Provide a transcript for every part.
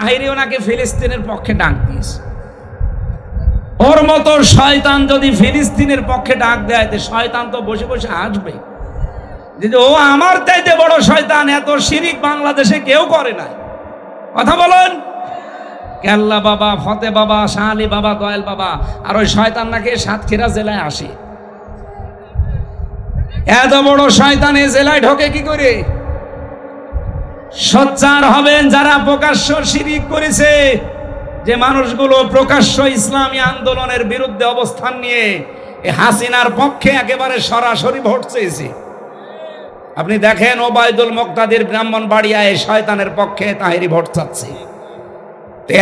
তাহিরি ওনাকে ফিলিস্তিনের পক্ষে ডাক দিয়েছে। ওর মতো শয়তান যদি ফিলিস্তিনের পক্ষে ডাক দেয়, শয়তান তো বসে বসে আসবে যে ও আমার চাইতে বড় শয়তান, এত শিরিক বাংলাদেশে কেউ করে না। কথা বলেন। কেল্লা বাবা, ফতে বাবা, শাহ আলী বাবা, দয়াল বাবা, আর ওই শয়তান নাকি সাতক্ষীরা জেলায় আসে। এত বড় শয়তান এই জেলায় ঢোকে কি করে? সোচ্চার হবেন যারা প্রকাশ্য শিরিক করেছে, যে মানুষগুলো প্রকাশ্য ইসলামী আন্দোলনের বিরুদ্ধে অবস্থান নিয়ে হাসিনার পক্ষে একেবারে সরাসরি ভোট চেয়েছে। আপনি দেখেন ওবায়দুল মুক্তাদির ব্রাহ্মণবাড়িয়ায় শয়তানের পক্ষে তাহিরি ভোট চাচ্ছে।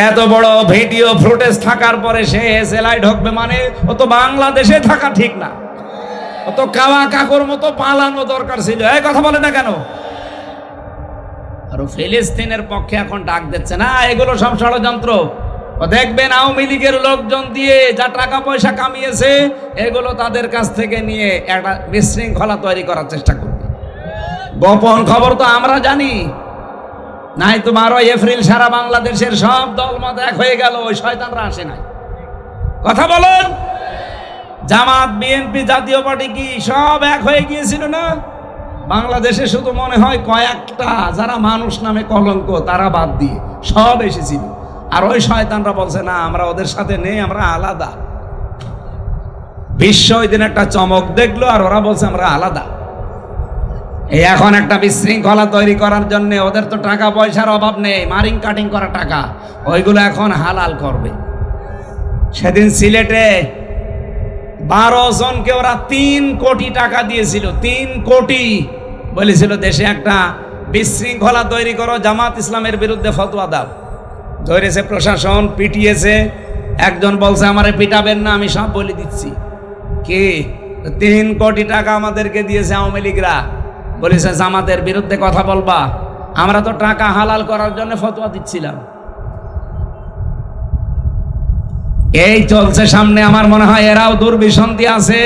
এত বড় ভিডিও ফুটেজ থাকার পরে সে জেলায় ঢুকবে মানে ও তো বাংলাদেশে থাকা ঠিক না, ও তো কাওয়া কাকুর মতো পালানো দরকার ছিল। এই কথা বলে না কেন? আর ফিলিস্তিনের পক্ষে এখন ডাক দিচ্ছে না, এগুলো সব ষড়যন্ত্র। ও দেখবেন আওয়ামী লীগের লোকজন দিয়ে যা টাকা পয়সা কামিয়েছে, এগুলো তাদের কাছ থেকে নিয়ে একটা বিশৃঙ্খলা তৈরি করার চেষ্টা করবে। গোপন খবর তো আমরা জানি, নাই তো 12 এপ্রিল সারা বাংলাদেশের সব দলমত এক হয়ে গেল, ওই শয়তানরা আসে নাই। কথা বলেন। জামাত, বিএনপি, জাতীয় পার্টি কি সব এক হয়ে গিয়েছিল না? বাংলাদেশে শুধু মনে হয় কয়েকটা যারা মানুষ নামে কলঙ্ক, তারা বাদ দিয়ে সব এসেছিল। আর ওই শয়তানরা বলছে না, আমরা ওদের সাথে নেই, আমরা আলাদা। বিশ্ব ওই দিন একটা চমক দেখলো, আর ওরা বলছে আমরা আলাদা। এই এখন একটা বিশৃঙ্খলা তৈরি করার জন্য ওদের তো টাকা পয়সার অভাব নেই, মারিং কাটিং করা টাকা, ওইগুলো এখন হালাল করবে। সেদিন সিলেটে 12 জনকে ওরা 3 কোটি টাকা দিয়েছিল। 3 কোটি বলেছিল দেশে একটা বিশৃঙ্খলা তৈরি করো, জামাত ইসলামের বিরুদ্ধে ফতোয়া দাও। ধরেছে প্রশাসন, পিটিয়েছে। একজন বলছে আমারে পিটাবেন না, আমি সব বলে দিচ্ছি। কি 3 কোটি টাকা আমাদেরকে দিয়েছে আওয়ামী লীগরা, বলেছে জামাতের বিরুদ্ধে কথা বলবা। আমরা তো টাকা হালাল করার জন্য ফতোয়া দিচ্ছিলাম। এই চলছে সামনে। আমার মনে হয় এরাও দুর্বিসন্ধি আছে,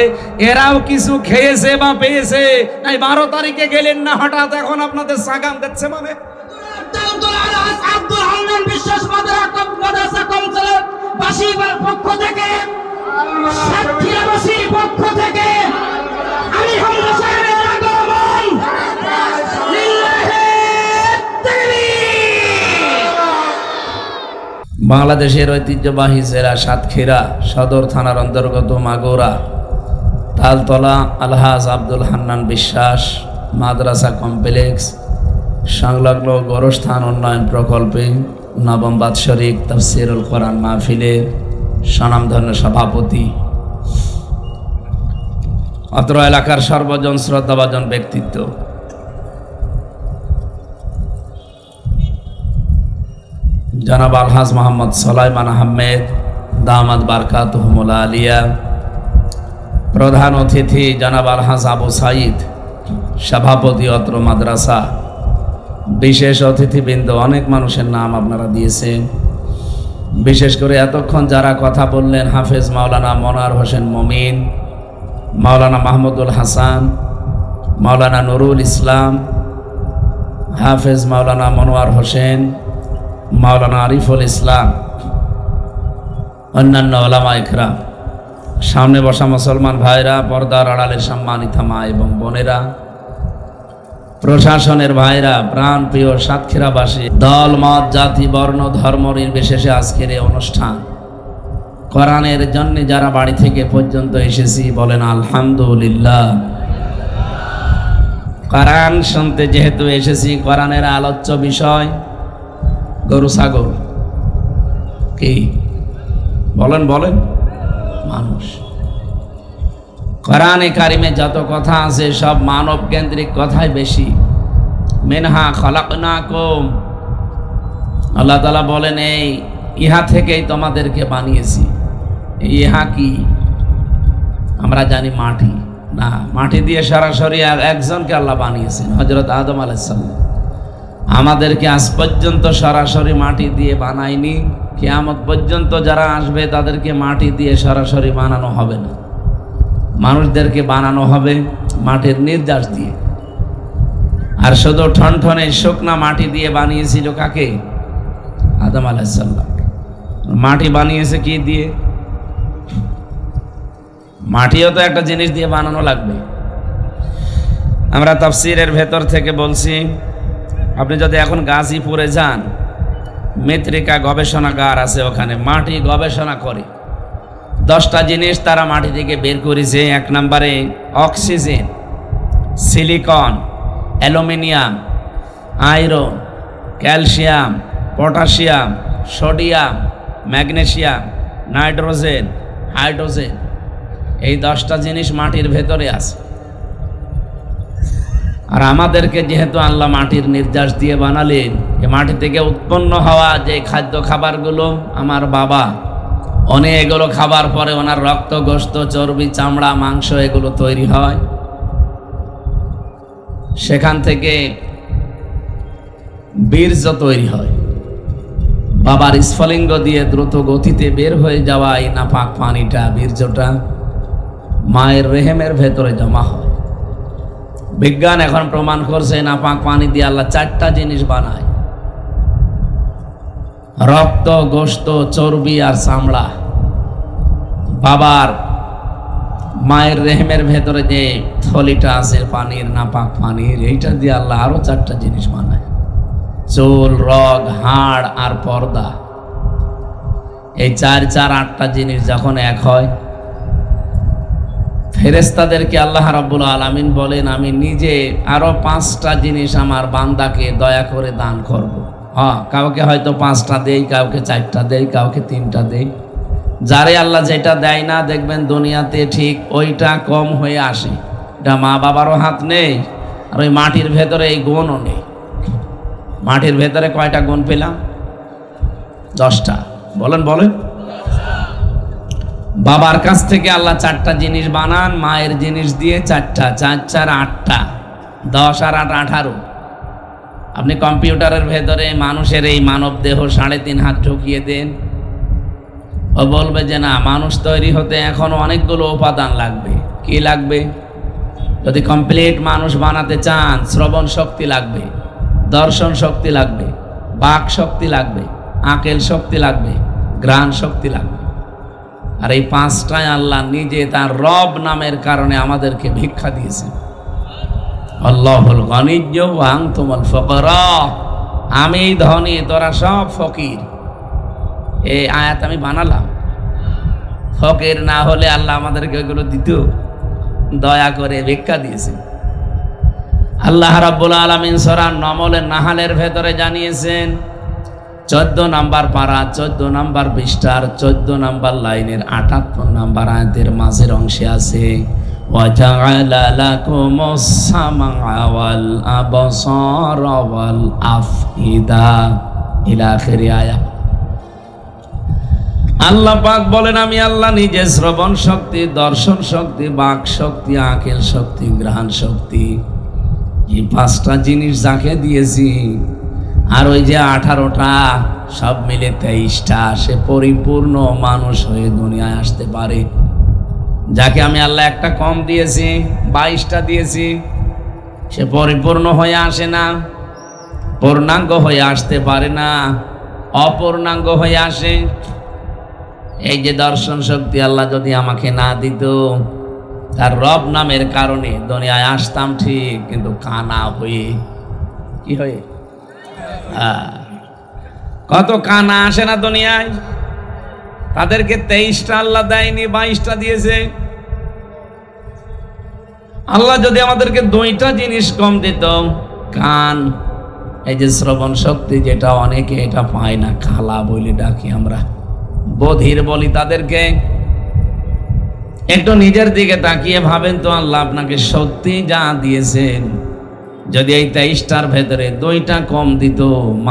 এরাও কিছু খেয়েছে বা পেয়েছে। এই 12 তারিখে গেলেন না হঠাৎ, এখন আপনাদের সাগাম দেখছে মানে। বাংলাদেশের ঐতিহ্যবাহী জেলা সাতক্ষীরা সদর থানার অন্তর্গত মাগুরা তালতলা আলহাজ আব্দুল হান্নান বিশ্বাস মাদ্রাসা কমপ্লেক্স সংলগ্ন গোরস্থান উন্নয়ন প্রকল্পে নবম বাৎসরিক তাফসিরুল কোরআন মাহফিলের স্বনামধন্য সভাপতি, অত্র এলাকার সর্বজন শ্রদ্ধাভাজন ব্যক্তিত্ব, জনাব আলহাজ মোহাম্মদ সোলাইমান আহমেদ দামাত বারকাতুহুমুল আলিয়া, প্রধান অতিথি জনাব আলহাজ আবু সাইদ সভাপতি অত্র মাদ্রাসা, বিশেষ অতিথিবৃন্দ, অনেক মানুষের নাম আপনারা দিয়েছেন। বিশেষ করে এতক্ষণ যারা কথা বললেন, হাফেজ মাওলানা মনোয়ার হোসেন মমিন, মাওলানা মাহমুদুল হাসান, মাওলানা নুরুল ইসলাম, হাফেজ মাওলানা মনোয়ার হোসেন, মাওলানা আরিফুল ইসলাম, অন্যান্য ওলামা ইকরাম, সামনে বসা মুসলমান ভাইরা, পর্দার আড়ালের সম্মানিত মা এবং বোনেরা, প্রশাসনের ভাইরা, প্রাণ প্রিয় সাতক্ষীরাবাসী, দল মত জাতি বর্ণ ধর্ম নির্বিশেষে আজকের এই অনুষ্ঠান কোরআনের জন্য যারা বাড়ি থেকে পর্যন্ত এসেছি বলেন আলহামদুলিল্লাহ। কোরআন শুনতে যেহেতু এসেছি, কোরআনের আলোচ্য বিষয় গরু ছাগল, কি বলেন বলেন মানুষ। কোরআনে কারিমে যত কথা আছে সব মানব কেন্দ্রিক কথাই বেশি। মিনহা খলাকনাকুম, আল্লাহ তাআলা বলেন এই ইহা থেকেই তোমাদেরকে বানিয়েছি। ইহা কি আমরা জানি মাটি না, মাটি দিয়ে সরাসরি একজনকে আল্লাহ বানিয়েছেন, হযরত আদম আলাইহিস সালাম। আমাদেরকে আজ পর্যন্ত সরাসরি মাটি দিয়ে বানায়নি। কিয়ামত পর্যন্ত যারা আসবে তাদেরকে মাটি দিয়ে সরাসরি বানানো হবে না, মানুষদেরকে বানানো হবে মাটির নির্যাস দিয়ে। আর শুধু ঠনঠনে শুকনা মাটি দিয়ে বানিয়েছিল কাকে? আদম আলাইহিস সালাম। মাটি বানিয়েছে কি দিয়ে? মাটিও তো একটা জিনিস দিয়ে বানানো লাগবে। আমরা তাফসীরের ভেতর থেকে বলছি, আপনি যদি এখন গাজীপুরে যান, মৃত্তিকা গবেষণাগার আছে, ওখানে মাটি গবেষণা করে 10টা জিনিস তারা মাটি থেকে বের করেছে। 1 নম্বরে oxygen, silicon, aluminium, iron, calcium, potassium, sodium, magnesium, nitrogen, hydrogen. এই 10টা জিনিস মাটির ভেতরে আছে। আর আমাদেরকে যেহেতু আল্লাহ মাটির নির্যাস দিয়ে বানালেন, এই মাটি থেকে উৎপন্ন হওয়া যে খাদ্য খাবারগুলো, আমার বাবা অনেকগুলো খাবার পরে ওনার রক্ত, গোশত, চর্বি, চামড়া, মাংস এগুলো তৈরি হয়। সেখান থেকে বীর্য তৈরি হয়। বাবার স্ফলিঙ্গ দিয়ে দ্রুত গতিতে বের হয়ে যাওয়া এই নাপাক পানিটা, বীর্যটা মায়ের রেহেমের ভেতরে জমা হয়। বিজ্ঞান এখন প্রমাণ করছে নাপাক পানি দিয়ে আল্লাহ 4টা জিনিস বানায়: রক্ত, গোশত, চর্বি আর চামড়া। বাবার মায়ের রেহেমের ভেতরে যে থলিটা আছে পানির, নাপাক পানির, এইটা দিয়ে আল্লাহ আরো 4টা জিনিস বানায়: চুল, রগ, হাড় আর পর্দা। এই 4 8টা জিনিস যখন এক হয়, ফেরেশতাদেরকে আল্লাহ রাব্বুল আলামিন বলেন, আমি নিজে আরো 5টা জিনিস আমার বান্দাকে দয়া করে দান করব। কাউকে হয়তো 5টা দেই, কাউকে 4টা দেই, কাউকে 3টা দেই। যারে আল্লাহ যেটা দেয় না, দেখবেন দুনিয়াতে ঠিক ওইটা কম হয়ে আসে। এটা মা বাবারও হাত নেই, আর ওই মাটির ভেতরে এই গুণও নেই। মাটির ভেতরে কয়টা গুণ পেলাম? 10টা। বলেন বলেন। বাবার কাছ থেকে আল্লাহ 4টা জিনিস বানান, মায়ের জিনিস দিয়ে 4টা, 4 4 8টা, 10 আর 8 18। আপনি কম্পিউটারের ভেতরে মানুষের এই মানব দেহ 3.5 হাত ঢুকিয়ে দেন, ও বলবে যে না, মানুষ তৈরি হতে এখনো অনেকগুলো উপাদান লাগবে। কি লাগবে? যদি কমপ্লিট মানুষ বানাতে চান, শ্রবণ শক্তি লাগবে, দর্শন শক্তি লাগবে, বাক শক্তি লাগবে, আকেল শক্তি লাগবে, ঘ্রাণ শক্তি লাগবে। আর এই 5টায় আল্লাহ নিজে তার রব নামের কারণে আমাদেরকে ভিক্ষা দিয়েছেন। আল্লাহুল গনিয়্য ওয়া আনতুমুল ফুকারা। আমি ধনী, তোরা সব ফকির। এই আয়াত আমি বানালাম। ফকির না হলে আল্লাহ আমাদেরকে ওইগুলো দিত? দয়া করে ভিক্ষা দিয়েছেন। আল্লাহ রাব্বুল আলামিন সূরা নমলের নাহালের ভেতরে জানিয়েছেন, 14 নাম্বার পারা, 14 নাম্বার পৃষ্ঠার 14 নাম্বার লাইনের 78 নাম্বার আয়াতের মাঝের অংশে আছে, ওয়াজাআলা লাকুমুস সামআ ওয়াল আবসারা ওয়াল আফইদা ইলা আখিরি আয়াত। আল্লাহ পাক বলেন, আমি আল্লাহ নিজে শ্রবণ শক্তি, দর্শন শক্তি, বাক শক্তি, আকেল শক্তি, ঘ্রাণ শক্তি, এই 5টা জিনিস যাকে দিয়েছি, আর ওই যে 18টা, সব মিলে 23টা, সে পরিপূর্ণ মানুষ হয়ে দুনিয়ায় আসতে পারে। যাকে আমি আল্লাহ একটা কম দিয়েছি, 22টা দিয়েছি, সে পরিপূর্ণ হয়ে আসে না, পূর্ণাঙ্গ হয়ে আসতে পারে না, অপূর্ণাঙ্গ হয়ে আসে। এই যে দর্শন শক্তি আল্লাহ যদি আমাকে না দিত, তার রব নামের কারণে দুনিয়ায় আসতাম ঠিক, কিন্তু কানা হয়ে। কি হয়ে? কত কানা আসে না দুনিয়ায়, তাদেরকে 23টা আল্লাহ দেয়নি, 22টা দিয়েছে। আল্লাহ যদি আমাদেরকে 2টা জিনিস কম দিত, কান, এই যে শ্রবণ শক্তি, যেটা অনেকে এটা পায় না, খালা বলে ডাকি আমরা, বধির বলি তাদেরকে। একটু নিজের দিকে তাকিয়ে ভাবেন তো, আল্লাহ আপনাকে সত্যি যা দিয়েছেন, যদি এই 23টার ভেতরে 2টা কম দিত,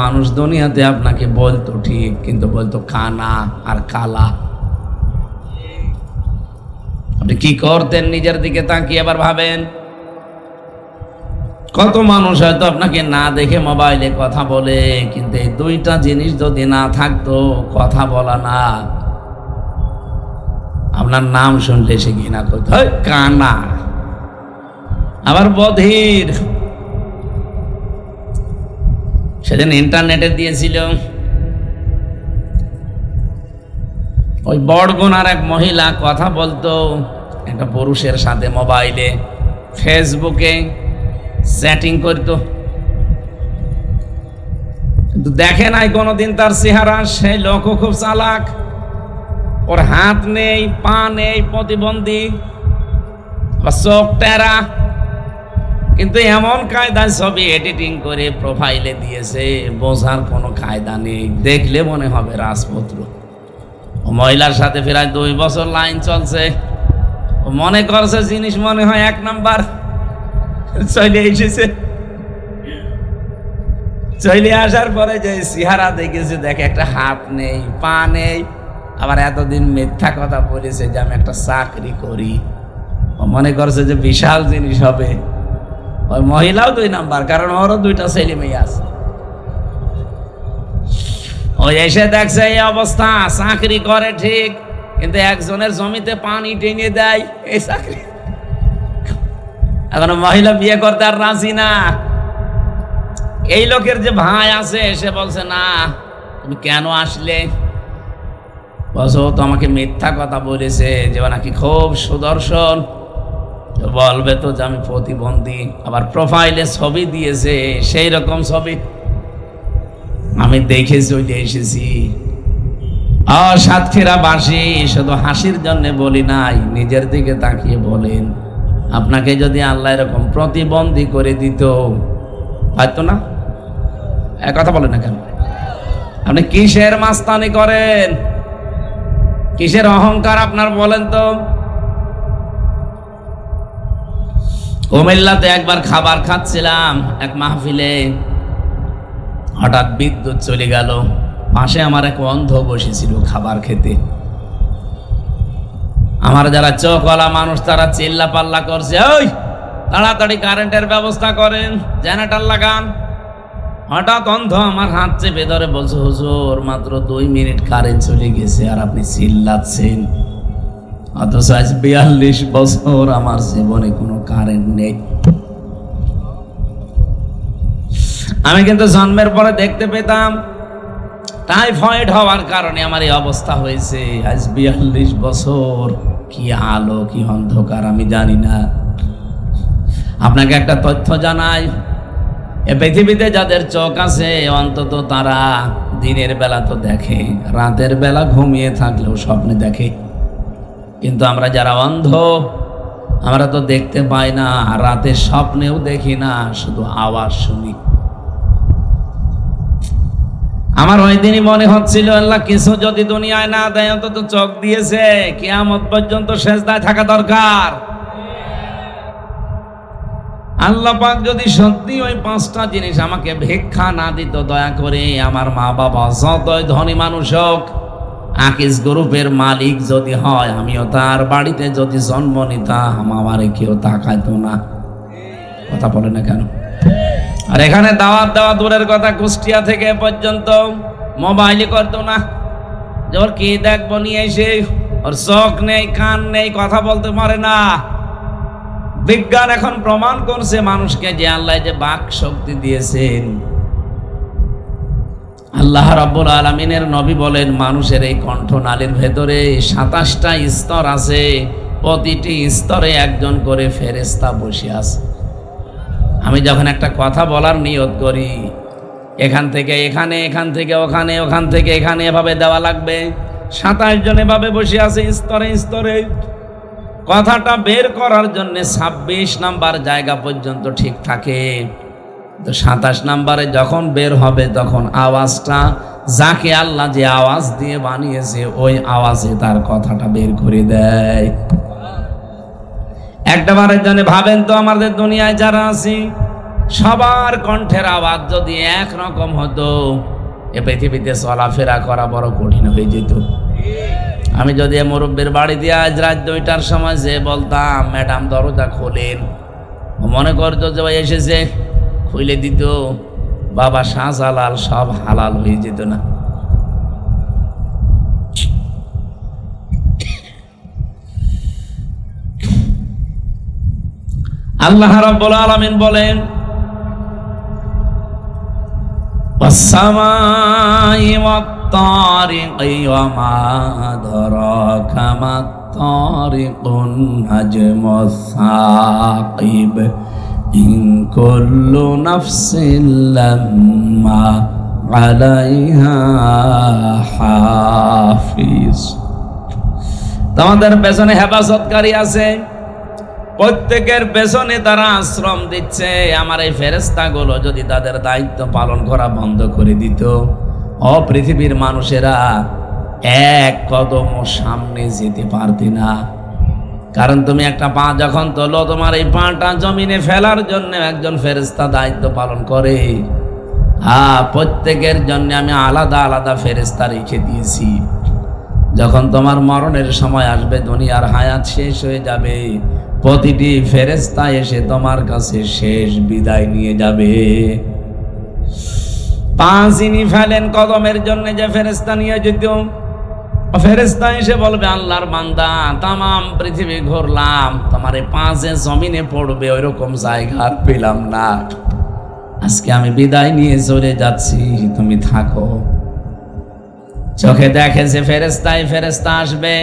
মানুষ দুনিয়াতে আপনাকে বলতো ঠিক, কিন্তু বলতো কানা আর কালা। আপনি কি করতেন নিজের দিকে তাকিয়ে এবার ভাবেন। কত মানুষ হয়তো আপনাকে না দেখে মোবাইলে কথা বলে, কিন্তু এই 2টা জিনিস যদি না থাকতো, কথা বলা না, আপনার নাম শুনলে সে ঘৃণা করতো, কানা, আবার বধির। সেদিন ইন্টারনেটে দিয়েছিল ওই বড়গুনার এক মহিলা কথা বলতো একটা পুরুষের সাথে মোবাইলে ফেসবুকে চ্যাটিং করতো, কিন্তু দেখে নাই কোনোদিন তার চেহারা। সেই লোক খুব চালাক, ওর হাত নেই, পা নেই, প্রতিবন্ধী, চোখ টেরা, কিন্তু এমন কায়দায় ছবি এডিটিং করে প্রোফাইলে দিয়েছে, বোঝার কোনো কায়দা নেই, দেখলে মনে হবে রাজপুত্র। ও মহিলার সাথে প্রায় 2 বছর লাইন চলছে। ও মনে করছে জিনিস মনে হয় 1 নাম্বার, চলে এসেছে। চলে আসার পরে যে চেহারা দেখেছে, দেখে একটা হাত নেই, পা নেই, আবার এতদিন মিথ্যা কথা বলেছে যে আমি একটা চাকরি করি। ও মনে করছে যে বিশাল জিনিস হবে। ওই মহিলাও 2 নাম্বার, কারণ ওরও 2টা ছেলে মেয়ে আছে। ওই এসে দেখছে এই অবস্থা, চাকরি করে ঠিক, কিন্তু একজনের জমিতে পানি টেনে দেয়, এই চাকরি। এখন মহিলা বিয়ে করতে আর রাজি না। এই লোকের যে ভাই আছে, সে বলছে না তুমি কেন আসলে? বলছো তো আমাকে মিথ্যা কথা বলেছে যে নাকি খুব সুদর্শন, বলবে তো যে আমি প্রতিবন্ধী, আবার প্রোফাইলে ছবি দিয়েছে সেই রকম ছবি আমি দেখে চলে এসেছি। সাতক্ষীরাবাসী শুধু হাসির জন্য বলি নাই, নিজের দিকে তাকিয়ে বলেন, আপনাকে যদি আল্লাহ এরকম প্রতিবন্ধী করে দিত, হয়তো না। এক কথা বলেন না কেন? আপনি কিসের মাস্তানি করেন, কিসের অহংকার আপনার বলেন তো? কুমিল্লাতে একবার খাবার খাচ্ছিলাম এক মাহফিলে, হঠাৎ বিদ্যুৎ চলে গেল। পাশে আমার এক অন্ধ বসেছিল খাবার খেতে। আমার যারা চোখওয়ালা মানুষ তারা চিল্লা পাল্লা করছে, ওই তাড়াতাড়ি কারেন্টের ব্যবস্থা করেন, জেনারেটর লাগান। হঠাৎ অন্ধ আমার হাত চেপে ধরে বলছে, হুজুর মাত্র 2 মিনিট কারেন্ট চলে গেছে আর আপনি চিল্লাচ্ছেন, অথচ আজ 42 বছর আমার জীবনে কোনো কারেন্ট নেই। আমি কিন্তু জন্মের পরে দেখতে পেতাম টাইফয়েড হওয়ার কারণে আমার এই অবস্থা হয়েছে। আজ 42 বছর, কি আলো কি অন্ধকার আমি জানি না। আপনাকে একটা তথ্য জানাই, এ পৃথিবীতে যাদের চোখ আছে অন্তত তারা দিনের বেলা তো দেখে, রাতের বেলা ঘুমিয়ে থাকলেও স্বপ্নে দেখে। কিন্তু আমরা যারা অন্ধ, আমরা তো দেখতে পাই না, রাতের স্বপ্নেও দেখি না, শুধু আওয়াজ শুনি। আমার ওই দিনই মনে হচ্ছিল, আল্লাহ কিছু যদি দুনিয়ায় না দেয়, অন্তত চোখ দিয়েছে, কিয়ামত পর্যন্ত সেজদায় থাকা দরকার। আল্লাহ পাক যদি সত্যি ওই 5টা জিনিস আমাকে ভিক্ষা না দিত, দয়া করে আমার মা বাবা যতই ধনী মানুষ হোক, আকিজ গ্রুপের মালিক যদি হয়, আমিও তার বাড়িতে যদি জন্ম নিতাম, আমারে কেউ তাকাইতো না। কথা বলে না কেন? আর এখানে দাওয়াত দেওয়া দূরের কথা, কুষ্টিয়া থেকে পর্যন্ত মোবাইলই করতো না। যে ওর কি দেখবো নিয়ে এসে, ওর চোখ নেই, কান নেই, কথা বলতে পারে না। বিজ্ঞান এখন প্রমাণ করছে মানুষকে যে আল্লাহ যে বাক শক্তি দিয়েছেন। আল্লাহ রাব্বুল আলামিনের নবী বলেন, মানুষের এই কণ্ঠনালীর ভেতরে 27টা স্তর আছে, প্রতিটি স্তরে একজন করে ফেরেশতা বসে আছে। আমি যখন একটা কথা বলার নিয়ত করি, এখান থেকে এখানে, এখান থেকে ওখানে, ওখান থেকে এখানে, এভাবে দেওয়া লাগবে। 27 জন এভাবে বসে আছে স্তরে স্তরে। কথাটা বের করার জন্য 26 নাম্বার জায়গা পর্যন্ত ঠিক থাকে, তো 27 নাম্বারে যখন বের হবে তখন আওয়াজটা, যাকে আল্লাহ যে আওয়াজ দিয়ে বানিয়েছে ওই আওয়াজে তার কথাটা বের করে দেয়। একটা বারের জন্য ভাবেন তো, আমাদের দুনিয়ায় যারা আছি সবার কণ্ঠের আওয়াজ যদি একরকম হতো, এ পৃথিবীতে চলাফেরা করা বড় কঠিন হয়ে যেত। আমি যদি মুরব্বীর বাড়ি দিয়ে আজ রাত 2টার সময় যে বলতাম, ম্যাডাম দরজা খোলেন, মনে করতো যে ভাই এসেছে, খুলে দিত, বাবা শাহজালাল সব হালাল হয়ে যেত না। আল্লাহ রাব্বুল আলামিন বলেন, ওয়াস-সামাই ওয়াত-তারিকি ওয়া মা আদরাকা মাত-তারিকুন নাজমুস-সাকিব ইন কুল্লু নাফসিন লাম্মা আলাইহা হাফিজ। তোমাদের পেছনে হেফাজতকারী আছে, প্রত্যেকের পেছনে তারা আশ্রম দিচ্ছে। আমার এই ফেরেশতাগুলো যদি তাদের দায়িত্ব পালন করা বন্ধ করে দিত, পৃথিবীর মানুষেরা এক কদম সামনে যেতে পারতি না। কারণ তুমি একটা পা যখন তোলো, তোমার এই পাটা জমিনে ফেলার জন্য একজন ফেরেশতা দায়িত্ব পালন করে। প্রত্যেকের জন্য আমি আলাদা আলাদা ফেরেশতা রেখে দিয়েছি। যখন তোমার মরণের সময় আসবে, দুনিয়ার হায়াত শেষ হয়ে যাবে, প্রতিটি ফেরেশতা এসে তোমার কাছে শেষ বিদায় নিয়ে যাবে। পা যিনি ফেলেন কদমের জন্য যে ফেরেশতা নিয়ে যেত, ফেরেশতা এসে বলবে, আল্লাহর বান্দা তামাম পৃথিবী ঘুরলাম, তোমার এই পা যে জমিনে পড়বে ওইরকম জায়গা আর পেলাম না, আজকে আমি বিদায় নিয়ে চলে যাচ্ছি, তুমি থাকো। চোখে দেখে যে ফেরেশতা আসবে,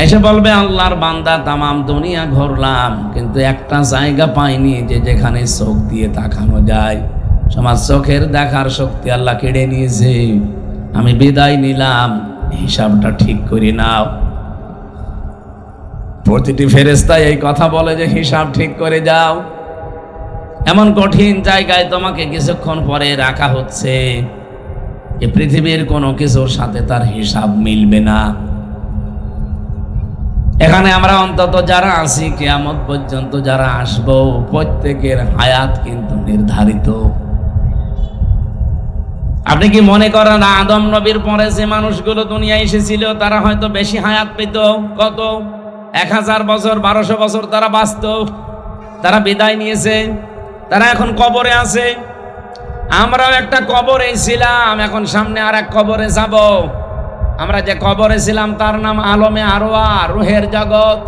এসে বলবে, আল্লাহর বান্দা তামাম দুনিয়া ঘুরলাম, কিন্তু একটা জায়গা পাইনি যে যেখানে চোখ দিয়ে তাকানো যায়। তোমার চোখের দেখার শক্তি আল্লাহ কেড়ে নিয়েছে, আমি বিদায় নিলাম, হিসাবটা ঠিক করে নাও। প্রতিটি ফেরেশতা এই কথা বলে যে হিসাব ঠিক করে যাও। এমন কঠিন জায়গায় তোমাকে কিছুক্ষণ পরে রাখা হচ্ছে, এই পৃথিবীর কোনো কিছুর সাথে তার হিসাব মিলবে না। এখানে আমরা অন্তত যারা আছি, কিয়ামত পর্যন্ত যারা আসবো, প্রত্যেকের হায়াত কিন্তু নির্ধারিত। আপনি কি মনে করেন আদম নবীর পরে যে মানুষগুলো দুনিয়ায় এসেছিল তারা হয়তো বেশি হায়াত পেত? কত 1000 বছর 1200 বছর তারা বাঁচত, তারা বিদায় নিয়েছে, তারা এখন কবরে আছে। আমরাও একটা কবরে ছিলাম, এখন সামনে আর এক কবরে যাব। আমরা যে কবরে ছিলাম তার নাম আলমে আরওয়া, রুহের জগৎ।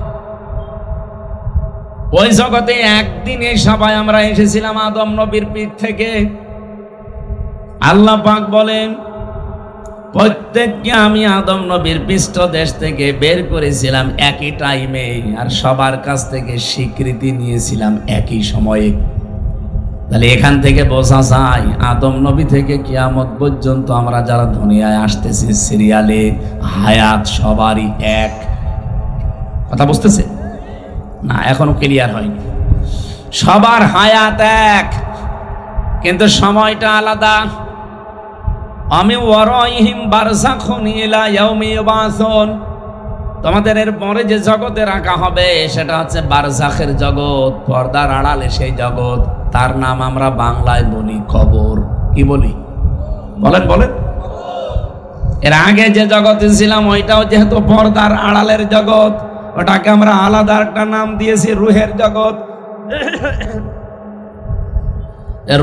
ওই জগতে একদিনে সবাই আমরা এসেছিলাম আদম নবীর পিঠ থেকে। আল্লাহ পাক বলেন, প্রত্যেককে আমি আদম নবীর পৃষ্ঠদেশ থেকে বের করেছিলাম একই টাইমে, আর সবার কাছ থেকে স্বীকৃতি নিয়েছিলাম একই সময়ে। তাহলে এখান থেকে বোঝা যায় আদম নবী থেকে কিয়ামত পর্যন্ত আমরা যারা দুনিয়ায় আসতেছি সিরিয়ালে, হায়াত সবারই এক। কথা বুঝতেছে না? এখনো ক্লিয়ার হয়নি। সবার হায়াত এক, কিন্তু সময়টা আলাদা। আমি ওয়ারাইহিম বারযাখুন ইলা ইয়াউমি ইউবাসুন, তোমাদের এর পরে যে জগতে রাখা হবে সেটা হচ্ছে বারজাখের জগৎ, পর্দার আড়ালে সেই জগৎ। তার নাম আমরা বাংলায় বলি কবর। কি বলি? বলেন বলেন। এর আগে যে জগতে ছিলাম ওইটাও যেহেতু পর্দার আড়ালের জগৎ, ওটাকে আমরা আলাদা একটা নাম দিয়েছি রুহের জগৎ।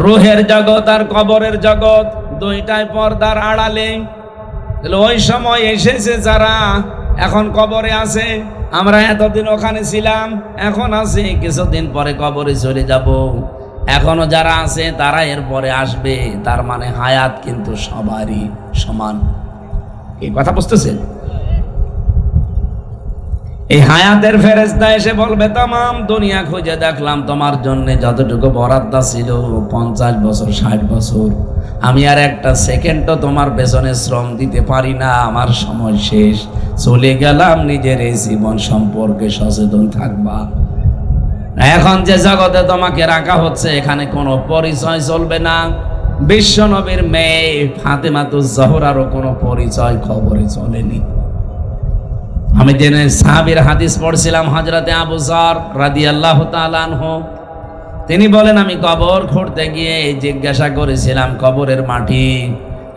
রুহের জগৎ আর কবরের জগৎ দুইটাই পর্দার আড়ালে। ওই সময় এসেছে যারা এখন কবরে আছে, আমরা এতদিন ওখানে ছিলাম, এখন আছি, কিছুদিন পরে কবরে চলে যাব। এখনো যারা আছে তারা এর পরে আসবে, তার মানে হায়াত কিন্তু সবারই সমান। এই কথা বুঝতেছেন? এই হায়াতের ফেরেশতা এসে বলবে, তামাম দুনিয়া খুঁজে দেখলাম, তোমার জন্য যতটুকু বরাদ্দ ছিল 50 বছর 60 বছর, আমি আর একটা সেকেন্ডও তোমার পেছনে শ্রম দিতে পারি না, আমার সময় শেষ, চলে গেলাম। নিজের এই জীবন সম্পর্কে সচেতন থাকবা। এখন যে জগতে তোমাকে রাখা হচ্ছে এখানে কোনো পরিচয় চলবে না। বিশ্ব নবীর মেয়ে ফাতেমাতুজ জোহরারও কোনো পরিচয় খবরে চলেনি। আমি জেনে সাহাবীর হাদিস পড়ছিলাম, হযরতে আবু যর রাদিয়াল্লাহু তাআলা আনহু, তিনি বলেন, আমি কবর খুঁড়তে গিয়ে জিজ্ঞাসা করেছিলাম, কবরের মাটি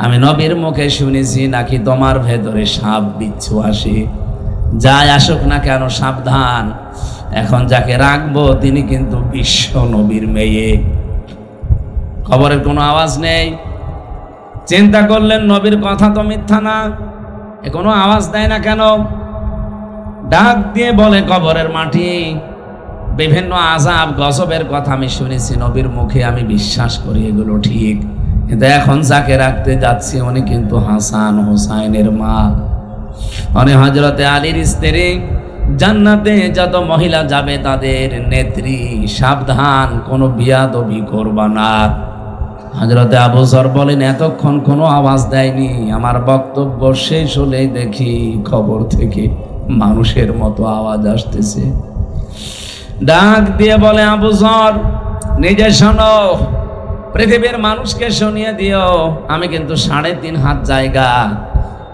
আমি নবীর মুখে শুনেছি নাকি তোমার ভেতরে সাপ বিচ্ছু আসে, যাই আসুক না কেন সাবধান, এখন যাকে রাখবো তিনি কিন্তু বিশ্ব নবীর মেয়ে। কবরের কোনো আওয়াজ নেই। চিন্তা করলেন নবীর কথা তো মিথ্যা না, এ কোনো আওয়াজ দেয় না কেন? ডাক দিয়ে বলে, কবরের মাটি বিভিন্ন আযাব গজবের কথা আমি শুনেছি নবীর মুখে, আমি বিশ্বাস করি এগুলো ঠিক, কিন্তু এখন যাকে রাখতে যাচ্ছি উনি কিন্তু হাসান হুসাইনের মা, উনি হযরতে আলীর স্ত্রী। জান্নাতে যত মহিলা যাবে তাদের নেত্রী। সাবধান, কোনো বিয়াদবি করবা না। হযরতে আবু যর বলেন, এতক্ষণ কোনো আওয়াজ দেয়নি, আমার বক্তব্য শেষ হলেই দেখি খবর থেকে মানুষের মতো আওয়াজ আসতেছে। ডাক দিয়ে বলে, আবু যর নিজে শোনো, পৃথিবীর মানুষকে শুনিয়ে দিও, আমি কিন্তু 3.5 হাত জায়গা,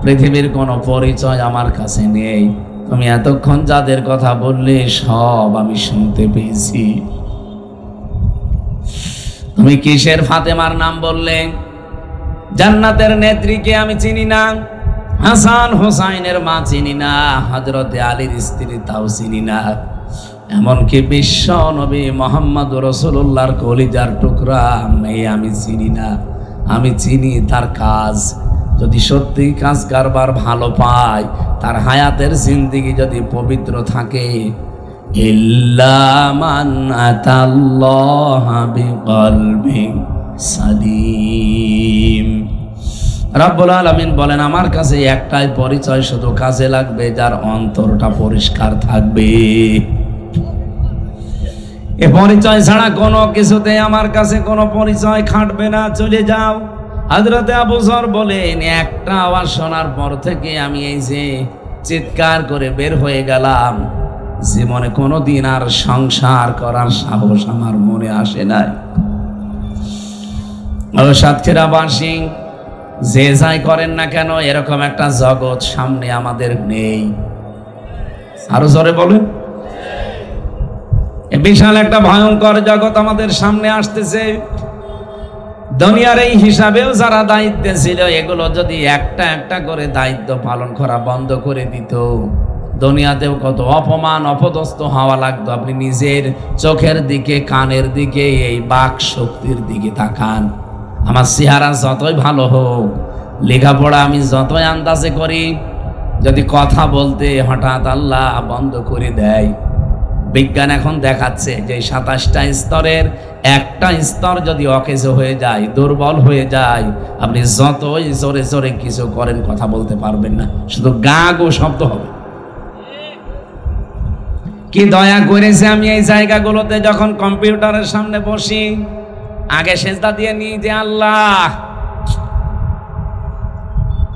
পৃথিবীর কোনো পরিচয় আমার কাছে নেই। তুমি এতক্ষণ যাদের কথা বললে সব আমি শুনতে পেয়েছি। তুমি কিসের ফাতেমার নাম বললে? জান্নাতের নেত্রীকে আমি চিনি না, হাসান হোসাইনের মা চিনি না, হযরতে আলীর স্ত্রী তাও চিনি না, এমনকি বিশ্ব নবী মুহাম্মদ রাসূলুল্লাহর কলিজার টুকরা মেয়ে আমি চিনি না। আমি চিনি তার কাজ। যদি সত্যি কাজ কারবার ভালো পায়, তার হায়াতের জিন্দেগি যদি পবিত্র থাকে, ইল্লা মান আতাল্লাহা বিকলবিন সালিম। রব্বুল আলামিন বলেন, আমার কাছে একটাই পরিচয় শুধু কাজে লাগবে, যার অন্তরটা পরিষ্কার থাকবে। এ পরিচয় ছাড়া কোনো কিছুতে আমার কাছে কোনো পরিচয় খাটবে না, চলে যাও। হযরতে আবু যর বলেন, একটা আওয়াজ শোনার পর থেকে আমি এই যে চিৎকার করে বের হয়ে গেলাম, জীবনে কোনোদিন আর সংসার করার সাহস আমার মনে আসে নাই। সাতক্ষীরাবাসী যে যাই করেন না কেন, এরকম একটা জগৎ সামনে আমাদের নেই। আরো জোরে বলেন, বিশাল একটা ভয়ঙ্কর জগৎ আমাদের সামনে আসতেছে। দুনিয়ার এই হিসাবেও যারা দায়িত্বে ছিল, এগুলো যদি একটা একটা করে দায়িত্ব পালন করা বন্ধ করে দিত, দুনিয়াতেও কত অপমান অপদস্থ হওয়া লাগতো। আপনি নিজের চোখের দিকে, কানের দিকে, এই বাক শক্তির দিকে তাকান। আমার চেহারা যতই ভালো হোক, লেখাপড়া আমি যতই আন্দাজে করি, যদি কথা বলতে হঠাৎ আল্লাহ বন্ধ করে দেয়, বিজ্ঞান এখন দেখাচ্ছে যে 27টা স্তরের একটা স্তর যদি অকেজো হয়ে যায়, দুর্বল হয়ে যায়, আপনি যতই জোরে জোরে কিছু করেন কথা বলতে পারবেন না, শুধু গা গো শব্দ হবে। কি দয়া করেছে আমি এই জায়গাগুলোতে যখন কম্পিউটারের সামনে বসি, আগে সেজদা দিয়ে নিই যে আল্লাহ,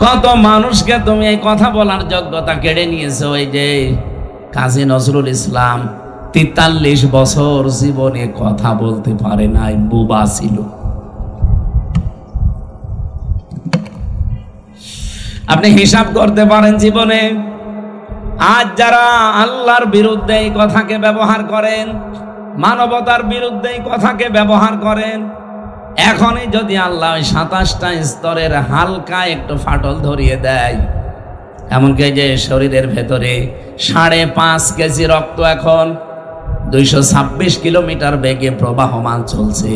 কত মানুষকে তুমি এই কথা বলার যোগ্যতা কেড়ে নিয়েছো। এই যে কাজী নজরুল ইসলাম 43 বছর জীবনে কথা বলতে পারে নাই, বুবা ছিল। আপনি হিসাব করতে পারেন জীবনে আজ যারা আল্লাহর বিরুদ্ধে এই কথাকে ব্যবহার করেন, মানবতার বিরুদ্ধে এই কথাকে ব্যবহার করেন, এখনই যদি আল্লাহ 27টা স্তরের হালকা একটু ফাটল ধরিয়ে দেয়, এমনকি যে শরীরের ভেতরে 5.5 কেজি রক্ত এখন 226 কিলোমিটার বেগে প্রবাহমান চলছে,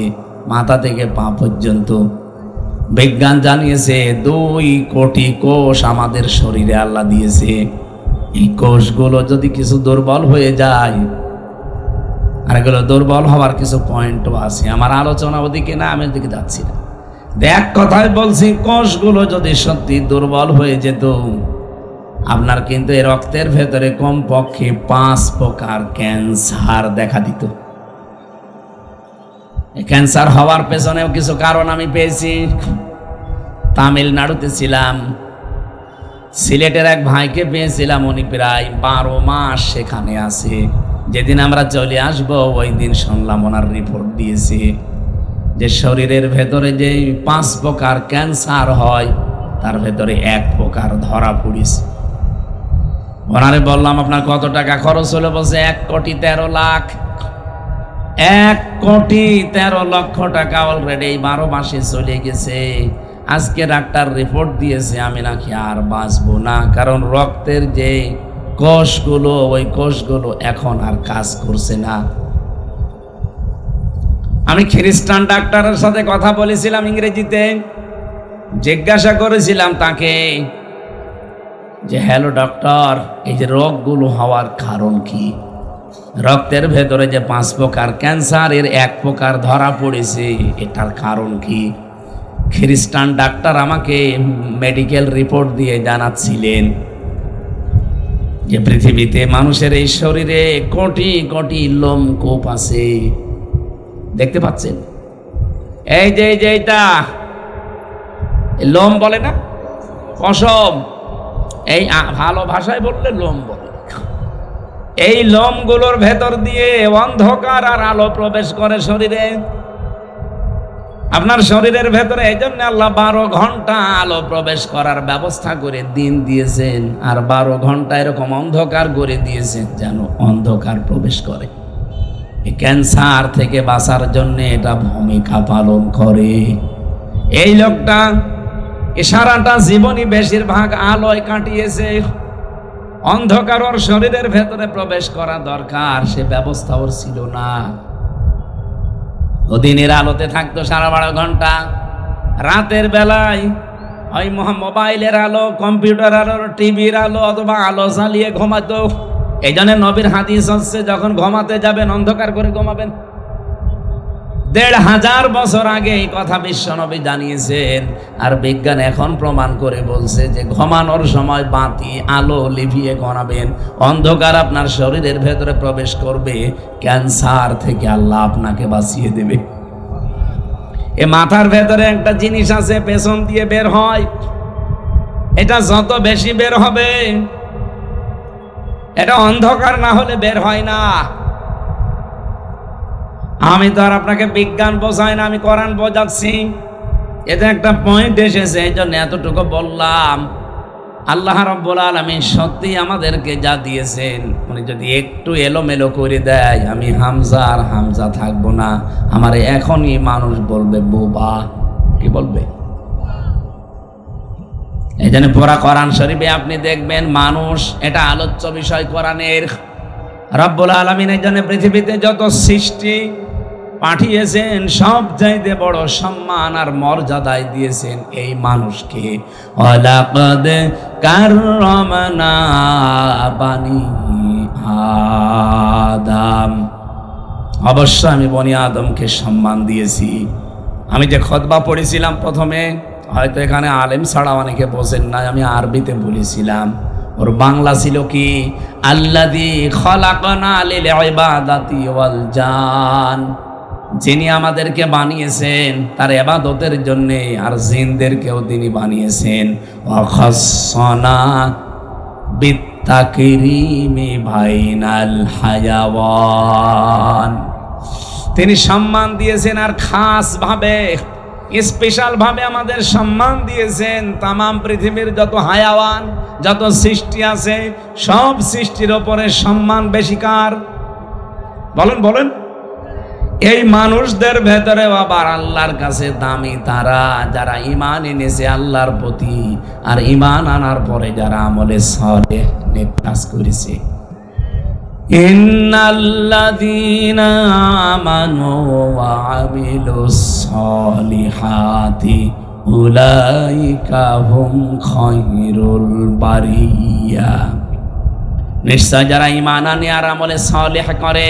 মাথা থেকে পা পর্যন্ত। বিজ্ঞান জানিয়েছে 2 কোটি কোষ আমাদের শরীরে আল্লাহ দিয়েছে। এই কোষগুলো যদি কিছু দুর্বল হয়ে যায়, আর এগুলো দুর্বল হওয়ার কিছু পয়েন্টও আছে, আমার আলোচনা ওদিকে না, আমি ওদিকে যাচ্ছি না। এক কথায় বলছি, কোষগুলো যদি সত্যি দুর্বল হয়ে যেত, আপনার কিন্তু এই রক্তের ভেতরে কমপক্ষে 5 প্রকার ক্যান্সার দেখা দিত। ক্যান্সার হওয়ার পেছনেও কিছু কারণ আমি পেয়েছি। তামিলনাড়ুতে ছিলাম, সিলেটের এক ভাইকে পেয়েছিলাম, উনি প্রায় 12 মাস সেখানে আছে। যেদিন আমরা চলে আসবো ওই দিন শুনলাম ওনার রিপোর্ট দিয়েছে যে শরীরের ভেতরে যে 5 প্রকার ক্যান্সার হয়, তার ভেতরে 1 প্রকার ধরা পড়েছে। ওনারে বললাম, আপনার কত টাকা খরচ হলো? বলছে 1,13,00,000। 1,13,00,000 টাকা অলরেডি 12 মাসে চলে গেছে। আজকে ডাক্তার রিপোর্ট দিয়েছে আমি নাকি আর বাঁচবো না, কারণ রক্তের যে কোষগুলো, ওই কোষগুলো এখন আর কাজ করছে না। আমি খ্রিস্টান ডাক্তারের সাথে কথা বলেছিলাম ইংরেজিতে, জিজ্ঞাসা করেছিলাম তাকে যে হ্যালো ডক্টর, এই যে রোগগুলো হওয়ার কারণ কি? রক্তের ভেতরে যে 5 প্রকার ক্যান্সার, এর 1 প্রকার ধরা পড়েছে, এটার কারণ কি? খ্রিস্টান ডাক্তার আমাকে মেডিকেল রিপোর্ট দিয়ে জানাচ্ছিলেন যে পৃথিবীতে মানুষের এই শরীরে কোটি কোটি লোমকূপ আছে। দেখতে পাচ্ছেন? এই যে এইটা লোম বলে না, পশম, এই ভালো ভাষায় বললে লোম বলে। এই লোমগুলোর ভেতর দিয়ে অন্ধকার আর আলো প্রবেশ করে শরীরে। আপনার শরীরের ভেতরে এই জন্য আল্লাহ 12 ঘন্টা আলো প্রবেশ করার ব্যবস্থা করে দিন দিয়েছেন, আর 12 ঘন্টা এরকম অন্ধকার করে দিয়েছেন যেন অন্ধকার প্রবেশ করে। এই ক্যান্সার থেকে বাঁচার জন্য এটা ভূমিকা পালন করে। এই লোকটা সারাটা জীবনই বেশিরভাগ আলোয় কাটিয়েছে। অন্ধকার ওর শরীরের ভেতরে প্রবেশ করা দরকার, সে ব্যবস্থা ওর ছিল না। ও দিনের আলোতে থাকতো সারা 12 ঘন্টা, রাতের বেলায় ওই মোবাইলের আলো, কম্পিউটার আলো, টিভির আলো অথবা আলো জ্বালিয়ে ঘুমাতো। এই জন্য নবীর হাদিস হচ্ছে যখন ঘুমাতে যাবেন অন্ধকার করে ঘুমাবেন। 1500 বছর আগে এই কথা বিশ্ব নবী জানিয়েছেন। আর বিজ্ঞান এখন প্রমাণ করে বলছে যে ঘুমানোর সময় বাতি আলো লিভিয়ে ঘুমাবেন। অন্ধকার আপনার শরীরের ভেতরে প্রবেশ করবে, ক্যান্সার থেকে আল্লাহ আপনাকে বাঁচিয়ে দেবে। এ মাথার ভেতরে একটা জিনিস আছে পেছন দিয়ে বের হয়, এটা যত বেশি বের হবে, এটা অন্ধকার না হলে বের হয় না। আমি তো আর আপনাকে বিজ্ঞান বোঝাই না, আমি কোরআন বোঝাচ্ছি। এতে একটা পয়েন্ট এসেছে, এই জন্য এতটুকু বললাম। আল্লাহ রাব্বুল আলামিন সত্যি আমাদেরকে যা দিয়েছেন, উনি যদি একটু এলোমেলো করে দেয়, আমি হামজা আর হামজা থাকবো না। আমার এখনই মানুষ বলবে বোবা। কি বলবে? এই জন্য পুরা কোরআন শরীফে আপনি দেখবেন মানুষ, এটা আলোচ্য বিষয় কোরআনের। রব্বুল আলামিন এই জন্য পৃথিবীতে যত সৃষ্টি পাঠিয়েছেন সব চাইতে বড় সম্মান আর মর্যাদায় দিয়েছেন এই মানুষকে। ওয়ালাকাদ কাররামনা বানি আদম, অবশ্য আমি বনি আদমকে সম্মান দিয়েছি। আমি যে খুতবা পড়েছিলাম প্রথমে, হয়তো এখানে আলেম ছাড়া অনেকে বোঝেন না, আমি আরবিতে বলেছিলাম। ওর বাংলা ছিল কি? আল্লাযী খলাকনা লিল ইবাদাতি ওয়াল জান, যিনি আমাদেরকে বানিয়েছেন তার ইবাদতের জন্য, আর জিনদেরকেও তিনি বানিয়েছেন। ওয়া খাসসানা বিত্তাকরিমি বাইনাল হায়াওয়ান, তিনি সম্মান দিয়েছেন আর খাস ভাবে, স্পেশাল ভাবে আমাদের সম্মান দিয়েছেন। তামাম পৃথিবীর যত হায়াওয়ান, যত সৃষ্টি আছে, সব সৃষ্টির ওপরে সম্মান বেশি কার? বলেন বলেন। এই মানুষদের ভেতরে আবার আল্লাহর কাছে দামি তারা, যারা ঈমান এনেছে আল্লাহর প্রতি, আর ঈমান আনার পরে যারা আমলে সালেহ নেক কাজ করেছে। ইন্নাল্লাযীনা আমানু ওয়া আমিলুস সালিহাতি উলাইকা হুম খায়রুল বারিয়া, নিশ্চয় যারা ঈমান আনে আর আমলে সালেহ করে।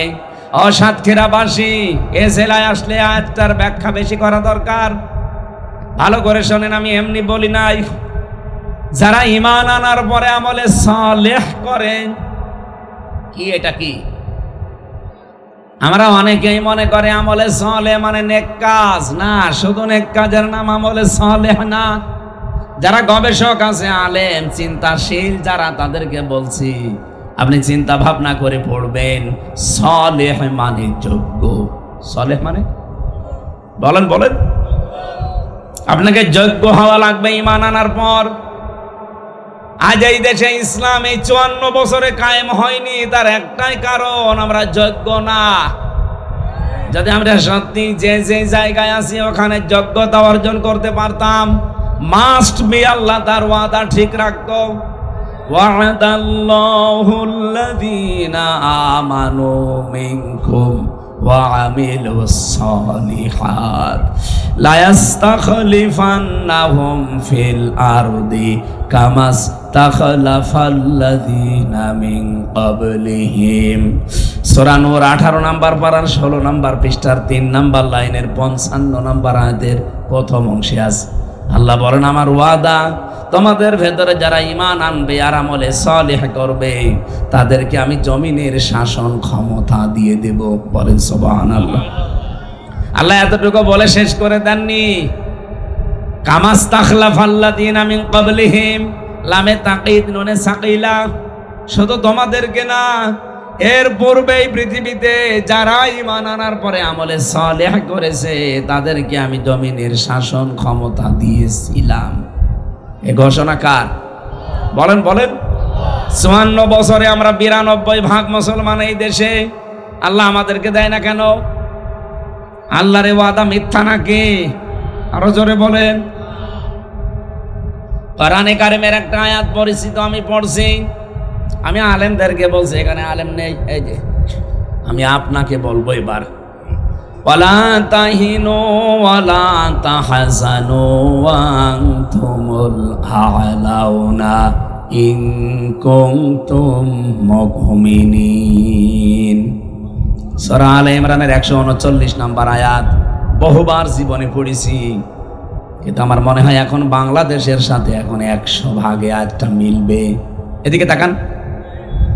ও সাতক্ষীরাবাসী, এ জেলায় আসলে আয়াতটার ব্যাখ্যা বেশি করা দরকার। ভালো করে শোনেন, আমি এমনি বলি নাই। যারা ঈমান আনার পরে আমলে সালেহ করে, কি এটা কি? আমরা অনেকেই মনে করে আমলে সালেহ মানে নেক কাজ। না, শুধু নেক কাজের নাম আমলে সালেহ না। যারা গবেষক আছে, আলেম, চিন্তাশীল যারা, তাদেরকে বলছি আপনি চিন্তা ভাবনা করে পড়বেন। সালেহ মানে যোগ্য। সালেহ মানে বলেন বলেন। আপনাকে যোগ্য হওয়া লাগবে ঈমান আনার পর। আজ এই দেশে ইসলাম এই 54 বছরে কায়েম হয়নি, তার একটাই কারণ, আমরা যোগ্য না। যদি আমরা সত্যি যে যে জায়গায় আছি ওখানে যোগ্যতা অর্জন করতে পারতাম, মাস্ট বি আল্লাহ তার ওয়াদা ঠিক রাখতো। ওয়া'দাল্লাহুল্লাযীনা আমানু মিনকুম وعملوا الصالحات ليستخلفنهم في الأرض كما استخلف الذين من قبلهم সূরা নূর 18 নম্বর পারার 16 নম্বর পৃষ্ঠার 3 নম্বর লাইনের 55 নম্বর আয়াতের প্রথম অংশে আছে আল্লাহ বলেন আমার ওয়াদা তোমাদের ভেতরে যারা ঈমান আনবে আর আমলে সালেহ করবে তাদেরকে আমি জমিনের শাসন ক্ষমতা দিয়ে দেব বলেন সুবহানাল্লাহ আল্লাহ এতটুকু বলে শেষ করে দেননি কামাস্তাখলাফাল্লাযীনা মিন ক্বাবলিহিম লামে তাকিদ নুনে সাকিলা শুধু তোমাদেরকে না এর পূর্বেই পৃথিবীতে যারা ঈমান আনার পরে আমলে সালেহ করেছে তাদেরকে আমি জমিনের শাসন ক্ষমতা দিয়েছিলাম এই ঘোষণা কার বলেন বলেন 54 বছরে আমরা 92% মুসলমান এই দেশে আল্লাহ আমাদেরকে দেয় না কেন আল্লাহর ওয়াদা মিথ্যা নাকি আরো জোরে বলেন কোরআনে কারিমের একটা আয়াত পরিচিত আমি পড়ছি আমি আলেমদেরকে বলছি এখানে আলেম নেই এই যে আমি আপনাকে বলবো এবার ওয়ালা তাহিনু ওয়ালা তাহজানু ওয়া আনতুমুল আ'লাউনা ইন কুনতুম মুমিনিন সূরা আলে ইমরানের 139 নম্বর আয়াত বহুবার জীবনে পড়েছি কিন্তু আমার মনে হয় এখন বাংলাদেশের সাথে এখন 100 ভাগে আয়াতটা মিলবে এদিকে তাকান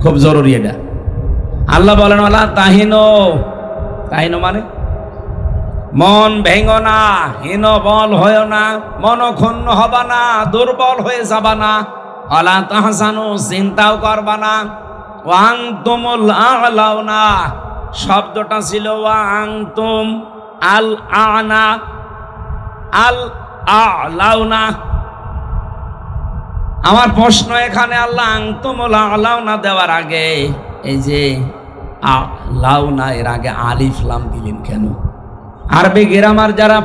খুব জরুরি এটা আল্লাহ বলেন ওয়ালা তাহিনু তাহিনু মানে মন ভেঙো না হীন বল হয় না মন ক্ষুণ্ণ হবা না দুর্বল হয়ে যাবা না ওয়ালা তাহজানু চিন্তাও করবা না ওয়া আনতুমুল আ'লাউনা শব্দটা ছিল ওয়া আনতুম আল আ'না আল আ'লাউনা আমার প্রশ্ন এখানে আল্লাহ আনতুমুল আ'লাউনা দেওয়ার আগে এই যে আ'লাউনা এর আগে আলিফ লাম দিলেন কেন আরবি গ্রামার যারা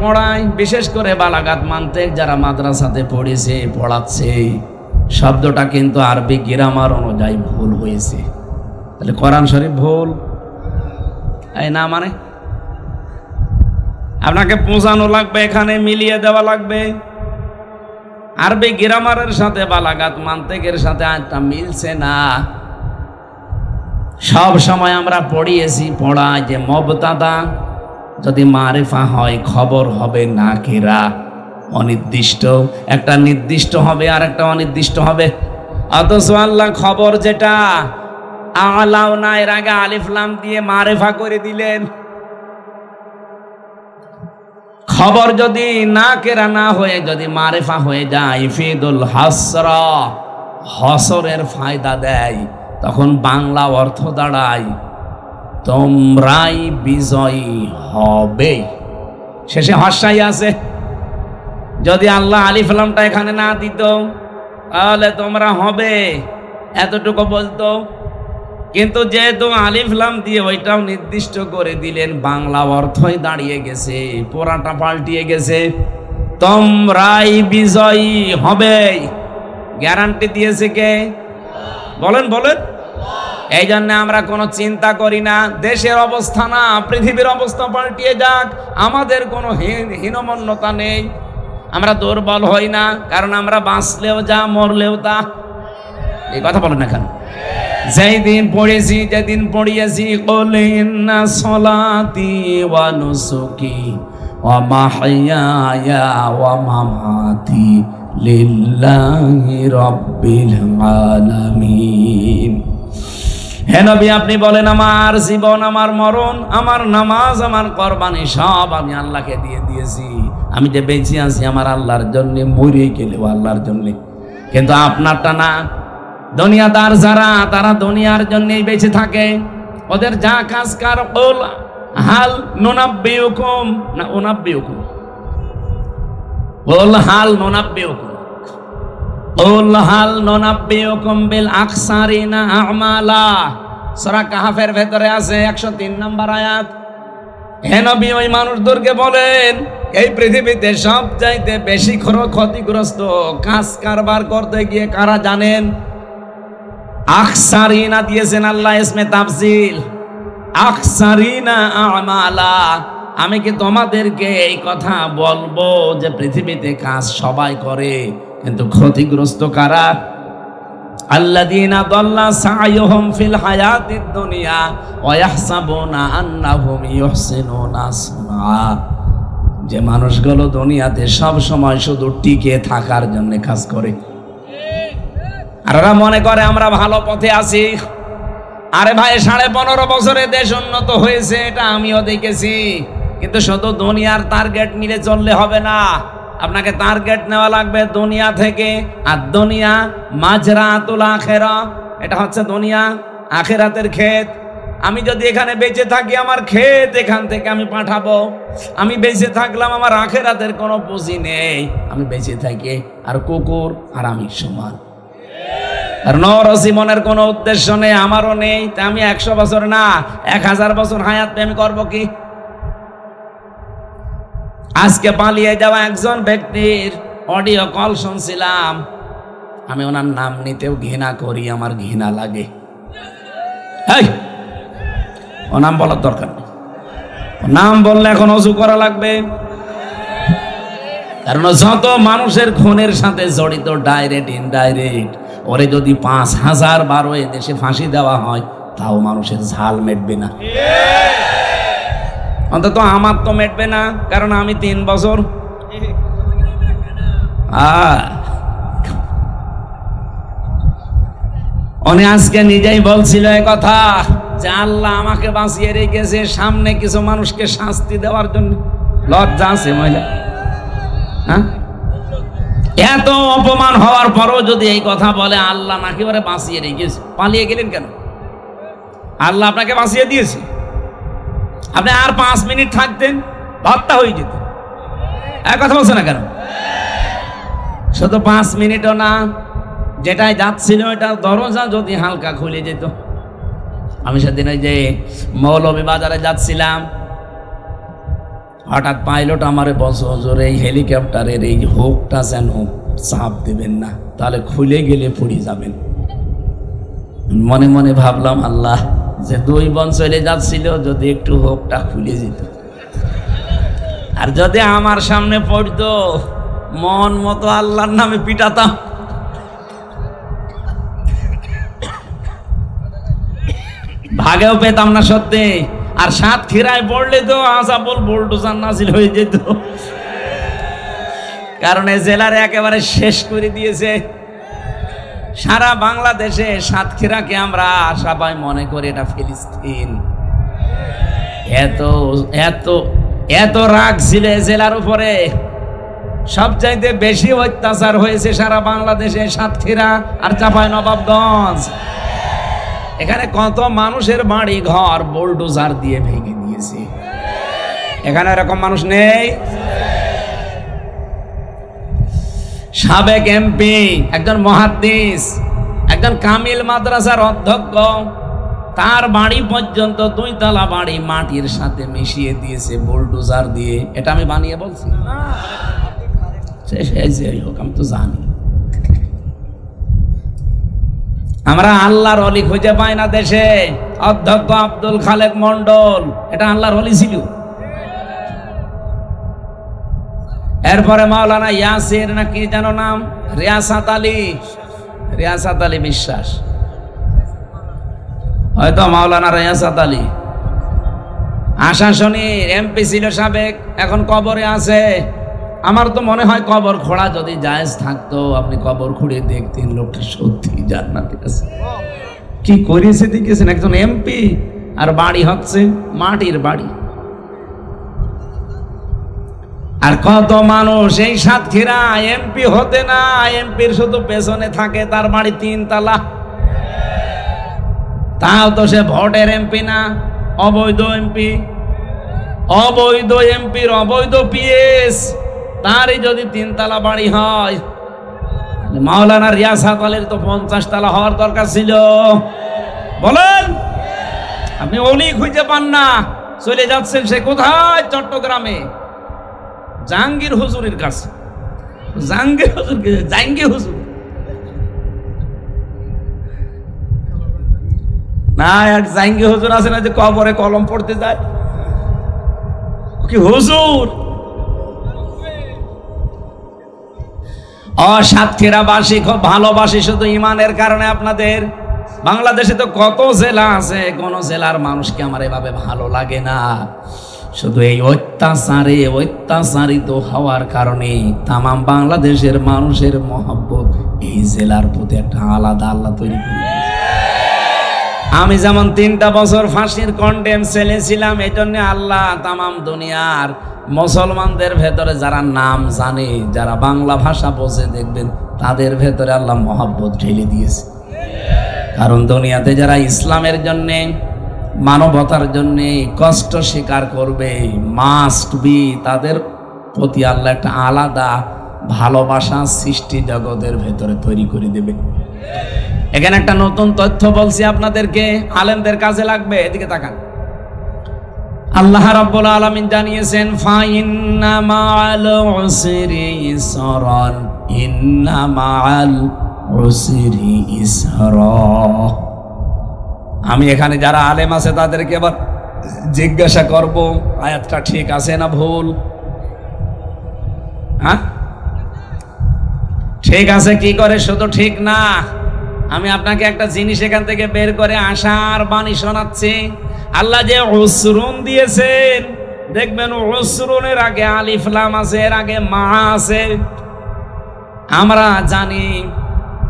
পড়ায় বিশেষ করে বালাগাত মানতেক যারা মাদ্রাসাতে পড়েছে পড়াচ্ছে শব্দটা কিন্তু আরবি গ্রামার অনুযায়ী ভুল হয়েছে তাহলে কোরআন শরীফ ভুল এই না মানে আপনাকে পৌঁছানো লাগবে এখানে মিলিয়ে দেওয়া লাগবে আরবি গ্রামারের সাথে বালাগাত মানতেকের সাথে আজটা মিলছে না সব সময় আমরা পড়াই যে মুবতাদা যদি মারিফা হয় খবর হবে নাকিরা অনির্দিষ্ট একটা নির্দিষ্ট হবে আর একটা অনির্দিষ্ট হবে অথচ আল্লাহ খবর যেটা আ'লাউনা এর আগে আলিফ লাম দিয়ে মারিফা করে দিলেন খবর যদি নাকিরা না হয়ে যদি মারিফা হয়ে যায় ইফিদুল হাসরা হসরের ফায়দা দেয় তখন বাংলা অর্থ দাঁড়ায় তোমরাই বিজয়ী হবে শেষে হর্ষাই আছে যদি আল্লাহ আলিফ লামটা এখানে না দিত তাহলে তোমরা হবে এতটুকু বলতো কিন্তু যেহেতু আলিফ লাম দিয়ে ওইটাও নির্দিষ্ট করে দিলেন বাংলা অর্থই দাঁড়িয়ে গেছে পুরাটা পাল্টিয়ে গেছে তোমরাই বিজয়ী হবে গ্যারান্টি দিয়েছে কে বলেন বলেন এই জন্য আমরা কোনো চিন্তা করি না দেশের অবস্থা না পৃথিবীর অবস্থা পাল্টিয়ে যাক আমাদের কোনো হীনমন্যতা নেই আমরা দুর্বল হই না কারণ আমরা বাঁচলেও যা মরলেও তা এই কথা বলেন না কেন যেদিন পড়েছি যেদিন পড়িয়েছি কুল ইন্না সলাতি ওয়া নুসুকি ওয়া মাহইয়ায়া ওয়া মামাতি লিল্লাহি রাব্বিল আলামিন হে নবী আপনি বলেন আমার জীবন আমার মরণ আমার নামাজ আমার কুরবানি সব আমি আল্লাহকে দিয়ে দিয়েছি আমি যে বেঁচে আছি আমার আল্লাহর জন্য মরে গেলেও আল্লাহর জন্য কিন্তু আপনারটা না দুনিয়াদার যারা তারা দুনিয়ার জন্যই বেঁচে থাকে ওদের যা কাজ কার কুল হাল নুনাব্বিউকুম না উনাব্বিউকুম কুল হাল নুনাব্বিউকুম কুল হাল নুনাব্বিউকুম বিল আকসারিনা আমালা সূরা কাহফের ভেতরে আছে 103 নম্বর আয়াত হে নবী ওই মানুষদেরকে বলেন এই পৃথিবীতে সব চাইতে বেশি ক্ষতিগ্রস্ত কাজ কারবার করতে গিয়ে কারা জানেন আকসারিনা দিয়েছেন আল্লাহ ইসমে তাফজিল আকসারিনা আমালা, আমি কি তোমাদেরকে এই কথা বলবো যে পৃথিবীতে কাজ সবাই করে কিন্তু ক্ষতিগ্রস্ত কারা? আল্লাযীনা দাল্লা সা'য়ুহুম ফিল হায়াতিদ দুনিয়া ওয়া ইয়াহসাবুনা আন্নাহুম ইউহসিনুনা সুনআ, যে মানুষগুলো দুনিয়াতে সব সময় শুধু টিকে থাকার জন্য কাজ করে আর ওরা মনে করে আমরা ভালো পথে আছি। আরে ভাই 15.5 বছরে দেশ উন্নত হয়েছে, এটা আমিও দেখেছি, কিন্তু শুধু দুনিয়ার টার্গেট নিলে চললে হবে না, আপনাকে টার্গেট নেওয়া লাগবে দুনিয়া থেকে। আর দুনিয়া মাজরাতুল আখিরা, এটা হচ্ছে দুনিয়া আখিরাতের ক্ষেত। আমি যদি এখানে বেঁচে থাকি আমার ক্ষেত এখান থেকে আমি পাঠাবো, আমি বেঁচে থাকলাম আমার আখিরাতের কোনো পুঁজি নেই, আমি বেঁচে থাকি আর কুকুর আর আমি সমান। আর নরসিমনের কোনো উদ্দেশ্য নেই, আমারও নেই, তা আমি 100 বছর না 1000 বছর হায়াত পেয়ে আমি করবো কি? আজকে পালিয়ে যাওয়া একজন ব্যক্তির অডিও কল শুনছিলাম, আমি ওনার নাম নিতেও ঘৃণা করি, আমার ঘৃণা লাগে। ও নাম বলার দরকার নেই, নাম বললে এখন অজু করা লাগবে, কারণ যত মানুষের খুনের সাথে জড়িত ডাইরেক্ট ইনডাইরেক্ট, ওরে যদি 5000 বার এ দেশে ফাঁসি দেওয়া হয় তাও মানুষের ঝাল মেটবে না, অন্তত আমার তো মেটবে না, কারণ আমি 3 বছর। উনি আজকে নিজেই বলছিল এ কথা যে আল্লাহ আমাকে বাঁচিয়ে রেখেছে সামনে কিছু মানুষকে শাস্তি দেওয়ার জন্য। লজ্জা আছে মহিলা? হ্যাঁ, এত অপমান হওয়ার পরও যদি এই কথা বলে আল্লাহ নাকি ওরে বাঁচিয়ে রেখেছে, পালিয়ে গেলেন কেন? আল্লাহ আপনাকে বাঁচিয়ে দিয়েছে, আপনি আর 5 মিনিট থাকতেন ভর্তা হয়ে যেত। এক কথা বলছে না কেন? শুধু 5 মিনিটও না, যেটাই যাচ্ছিল এটা দরজা যদি হালকা খুলে যেত। আমি সেদিন ওই যে মৌলভীবাজারে যাচ্ছিলাম, হঠাৎ পাইলট আমারে বলছে হুজুর এই হেলিকপ্টারের এই হুকটা যেন চাপ দেবেন না, তাহলে খুলে গেলে পড়ে যাবেন। মনে মনে ভাবলাম আল্লাহ, যে 2 বোন চলে যাচ্ছিল যদি একটু হুকটা খুলে যেত, আর যদি আমার সামনে পড়তো মন মতো আল্লাহর নামে পিটাতাম। ভাগেও পেতাম না সত্যি। আর সাতক্ষীরায় পড়লে তো আসাবল বুলডোজার নাজিল হয়ে যেত, কারণ এই জেলার একেবারে শেষ করে দিয়েছে। সারা বাংলাদেশে সাতক্ষীরাকে আমরা সবাই মনে করি এটা ফিলিস্তিন। এত এত এত রাগ ছিল এই জেলার উপরে, সবচাইতে বেশি অত্যাচার হয়েছে সারা বাংলাদেশে সাতক্ষীরা আর চাঁপাইনবাবগঞ্জ। এখানে কত মানুষের বাড়ি ঘর বুলডোজার দিয়ে ভেঙে দিয়েছে, এখানে এরকম মানুষ নেই। সাবেক এমপি, একজন মুহাদ্দিস, একজন কামিল মাদ্রাসার অধ্যক্ষ, তার বাড়ি পর্যন্ত 2 তলা বাড়ি মাটির সাথে মিশিয়ে দিয়েছে বুলডোজার দিয়ে। এটা আমি বানিয়ে বলছি, আমি তো জানি। আমরা আল্লাহর ওলি খুঁজে পাই না দেশে। অধ্যক্ষ আব্দুল খালেক মন্ডল, এটা আল্লাহর ওলি ছিল। এরপরে মাওলানা ইয়াসির না কি যেন নাম, রিয়াসাত আলী বিশ্বাস, হয়তো মাওলানা রিয়াসাত আলী আশাশুনির এমপি ছিল সাবেক, এখন কবরে আছে। আমার তো মনে হয় কবর খোঁড়া যদি জায়েজ থাকতো, আপনি কবর খুঁড়ে দেখতেন লোকটা সত্যি জান্নাতে আছে। কি করেছে দেখেছেন, একজন এমপি আর বাড়ি হচ্ছে মাটির বাড়ি। আর কত মানুষ এই সাতক্ষীরা এমপি হতে না, এমপির শুধু পেছনে থাকে, তার বাড়ি 3 তলা, তাও তো সে ভোটের এমপি না, অবৈধ এমপি। অবৈধ এমপির অবৈধ পিএস, তারই যদি 3 তলা বাড়ি হয়, মাওলানা রিয়াসাত আলীর তো 50 তলা হওয়ার দরকার ছিল। বলেন, আপনি ওলি খুঁজে পান না, চলে যাচ্ছেন সে কোথায়? চট্টগ্রামে জাহাঙ্গীর হুজুরের কাছে। জাহাঙ্গীর হুজুর না, না এক জাঙ্গি হুজুর আছে না যে কবরে কলম পড়তে যায়, কি হুজুর? সাতক্ষীরাবাসী খুব ভালোবাসি শুধু ইমানের কারণে আপনাদের। বাংলাদেশে তো কত জেলা আছে, কোন জেলার মানুষকে আমার এভাবে ভালো লাগে না। শুধু এই অত্যাচারিত হওয়ার কারণে তামাম বাংলাদেশের মানুষের মহব্বত এই জেলার প্রতি একটা আলাদা আল্লাহ তৈরি করে। আমি যেমন 3টা বছর ফাঁসির কন্ডেম ছেলে ছিলাম, এই জন্য আল্লাহ তামাম দুনিয়ার মুসলমানদের ভেতরে যারা নাম জানে, যারা বাংলা ভাষা বোঝে, দেখবেন তাদের ভেতরে আল্লাহ মহব্বত ঢেলে দিয়েছে। কারণ দুনিয়াতে যারা ইসলামের জন্যে, মানবতার জন্যে কষ্ট স্বীকার করবে, মাস্ট বি, তাদের প্রতি আল্লাহ একটা আলাদা ভালোবাসা সৃষ্টি জগতের ভেতরে তৈরি করে দেবে। এখানে একটা নতুন তথ্য বলছি আপনাদেরকে, আলেমদের কাজে লাগবে। এদিকে তাকান। আল্লাহ রাব্বুল আলামিন জানিয়েছেন, ফাইন্না মাআল উসরি ইসরান, ইন্না মাআল উসরি ইসরা। আমি এখানে যারা আলেম আছে তাদেরকে এবার জিজ্ঞাসা করব, আয়াতটা ঠিক আছে না ভুল? হ্যাঁ, ঠিক আছে কি করে? শুধু ঠিক না, আমি আপনাকে একটা জিনিস এখান থেকে বের করে আশার বাণী শোনাচ্ছি। আল্লাহ যে উসরুন দিয়েছেন, দেখবেন উসরুনের আগে আলিফ লাম আছে, এর আগে মা আছে। আমরা জানি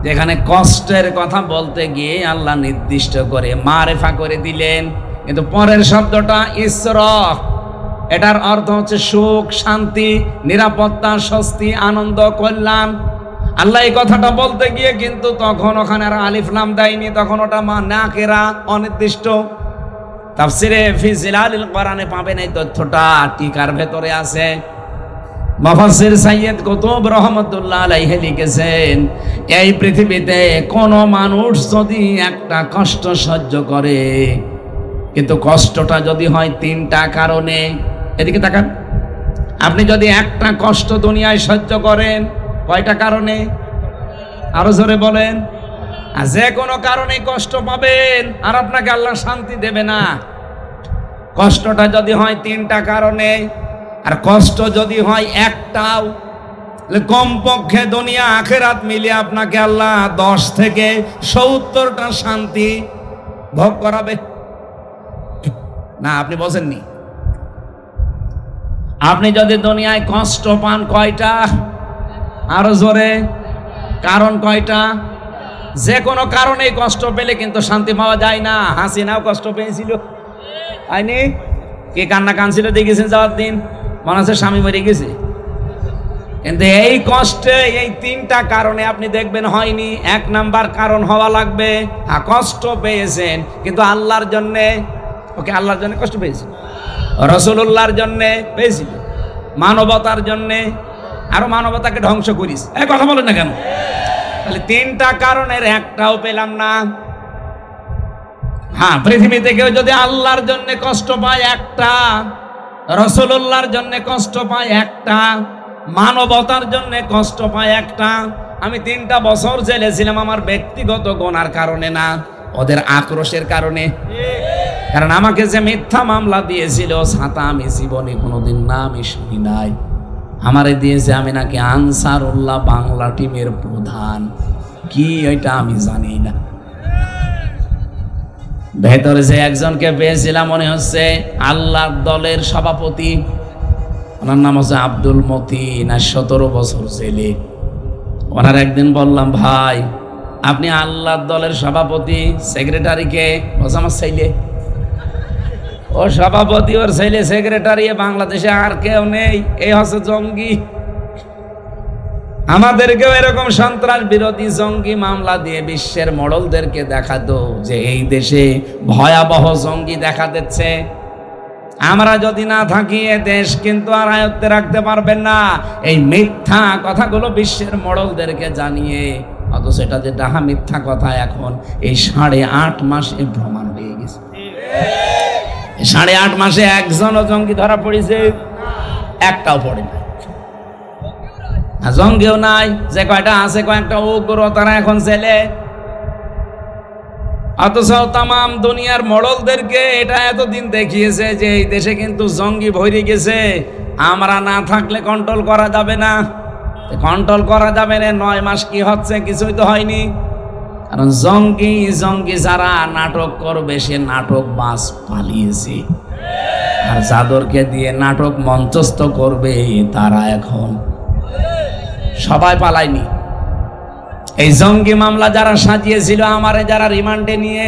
যেখানে কষ্টের কথা বলতে গিয়ে আল্লাহ নির্দিষ্ট করে মারেফা করে দিলেন, কিন্তু পরের শব্দটা ইসরা, এটার অর্থ হচ্ছে সুখ, শান্তি, নিরাপত্তা, স্বস্তি, আনন্দ, কল্যাণ। আল্লাহ এই কথাটা বলতে গিয়ে কিন্তু তখন ওখানে আর আলিফ লাম দেয়নি, তখন ওটা নাকেরা, অনির্দিষ্ট। তাফসিরে ফি জিলালিল কোরআনে পাবেন এই তথ্যটা, টিকার ভেতরে আছে। মুফাসসির সাইয়্যিদ কুতুব রাহমাতুল্লাহ আলাইহি লিখেছেন, এই পৃথিবীতে কোন মানুষ যদি একটা কষ্ট সহ্য করে, কিন্তু কষ্টটা যদি হয় 3টা কারণে, এদিকে তাকান, আপনি যদি একটা কষ্ট দুনিয়ায় সহ্য করেন, কয়টা কারণে? আরো জোরে বলেন। আর যে কোনো কারণে কষ্ট পাবেন, আর আপনাকে আল্লাহ শান্তি দেবে না। কষ্টটা যদি হয় 3টা কারণে, আর কষ্ট যদি হয় একটাও, কমপক্ষে দুনিয়া আখেরাত মিলিয়ে আপনাকে আল্লাহ 10 থেকে 70টা শান্তি ভোগ করাবে না। আপনি বোঝেননি? আপনি যদি দুনিয়ায় কষ্ট পান কয়টা? আরো জোরে, কারণ কয়টা? যে কোনো কারণে কষ্ট পেলে কিন্তু শান্তি পাওয়া যায় না। হাসিনাও কষ্ট পেয়েছিল, আইনি কে কান্না কানছিল দেখেছেন যাওয়ার দিন, মনে হচ্ছে স্বামী মরে গেছে। কিন্তু এই কষ্টে এই 3টা কারণে আপনি দেখবেন হয়নি। 1 নাম্বার কারণ হওয়া লাগবে, হ্যাঁ কষ্ট পেয়েছেন কিন্তু আল্লাহর জন্যে। ওকে, আল্লাহর জন্য কষ্ট পেয়েছেন, রাসূলুল্লাহর জন্যে পেয়েছিল, মানবতার জন্যে। আরো মানবতাকে ধ্বংস করিস, এই কথা বলেন না কেন? তাহলে 3টা কারণের একটাও পেলাম না। হ্যাঁ, পৃথিবীতে কেউ যদি আল্লাহর জন্য কষ্ট পায় একটা, রাসূলুল্লাহর জন্য কষ্ট পায় একটা, মানবতার জন্য কষ্ট পায় একটা। আমি 3টা বছর জেলে ছিলাম আমার ব্যক্তিগত গুনার কারণে না, ওদের আক্রোশের কারণে। কারণ আমাকে যে মিথ্যা মামলা দিয়েছিল, ছাতা আমি জীবনে কোনোদিন নামই শুনি নাই। আমারে দিয়েছে আমি নাকি আনসারুল্লাহ বাংলা টিমের প্রধান, কি এটা আমি জানি না। ভেতরে যে একজনকে পেয়েছিলাম মনে হচ্ছে আল্লাহর দলের সভাপতি, ওনার নাম হচ্ছে আব্দুল মতিন, 17 বছর জেলে। ওনার একদিন বললাম, ভাই আপনি আল্লাহর দলের সভাপতি, সেক্রেটারিকে? বলছে আমার ছেলে। ও সভাপতি, ওর ছেলে সেক্রেটারি, বাংলাদেশে আর কেউ নেই, এই হচ্ছে জঙ্গি। আমাদেরকেও এরকম সন্ত্রাস বিরোধী জঙ্গি মামলা দিয়ে বিশ্বের মডেলদেরকে দেখাতো যে এই দেশে ভয়াবহ জঙ্গি দেখা দিচ্ছে। আমরা যদি না থাকি এ দেশ কিন্তু আর আয়ত্তে রাখতে পারবেন না। এই মিথ্যা কথাগুলো বিশ্বের মডেলদেরকে জানিয়ে, অথচ এটা যে ডাহা মিথ্যা কথা এখন এই 8.5 মাসে প্রমাণ হয়ে গেছে। 8.5 মাসে একজনও জঙ্গি ধরা পড়েছে? একটাও পড়ে না। জঙ্গিও নাই, যে কয়টা আছে কয়েকটা উগ্র, তারা এখন জেলে। অথচ তামাম দুনিয়ার মডলদেরকে এটা এতদিন দেখিয়েছে যে এই দেশে কিন্তু জঙ্গি ভরে গেছে, আমরা না থাকলে কন্ট্রোল করা যাবে না। কন্ট্রোল করা যাবে না, 9 মাস কি হচ্ছে? কিছুই তো হয়নি। কারণ জঙ্গি যারা নাটক করবে সে নাটক বাস পালিয়েছে, আর যাদেরকে দিয়ে নাটক মঞ্চস্থ করবে তারা এখন সবাই পালায়নি। এই জঙ্গি মামলা যারা সাজিয়েছিল, আমারে যারা রিমান্ডে নিয়ে,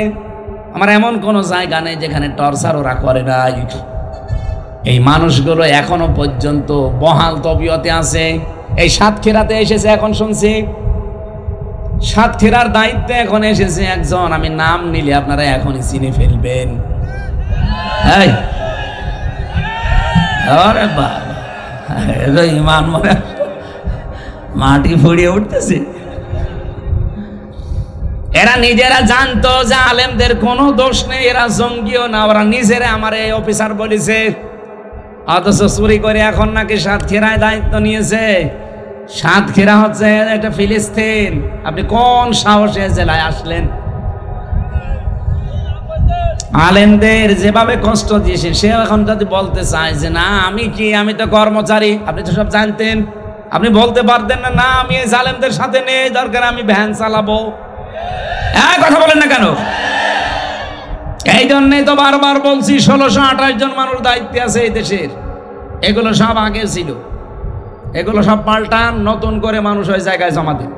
আমার এমন কোনো জায়গা নেই যেখানে টর্চার ওরা করে নাই। এই মানুষগুলো এখনো পর্যন্ত বহাল তবিয়তে আছে। এই সাতক্ষীরাতে এসেছে, এখন শুনছি সাতক্ষীরার দায়িত্বে এখন এসেছে একজন, আমি নাম নিলে আপনারা এখনই চিনে ফেলবেন। আরে বাবা, ইমান মনে মাটি ফুড়িয়ে উঠতেছে। এরা নিজেরা জানতো যে আলেমদের কোনো দোষ নেই, এরা জঙ্গিও না, ওরা নিজেরা আমার এই অফিসার বলেছে। অথচ চুরি করে এখন নাকি সাতক্ষীরায় দায়িত্ব নিয়েছে। সাতক্ষীরা হচ্ছে এটা ফিলিস্তিন। আপনি কোন সাহসে জেলায় আসলেন? আলেমদের যেভাবে কষ্ট দিয়েছে, সে এখন যদি বলতে চায় যে না আমি তো কর্মচারী, আপনি তো সব জানতেন, আপনি বলতে পারতেন না না আমি এই জালেমদের সাথে নেই, দরকার আমি ভ্যান চালাবো। কথা বলেন না কেন? এই জন্যই তো বারবার বলছি 1628 জন মানুষ দায়িত্বে আছে এই দেশের। এগুলো সব আগে ছিল, এগুলো সব পাল্টান, নতুন করে মানুষ ওই জায়গায় জমা দেন।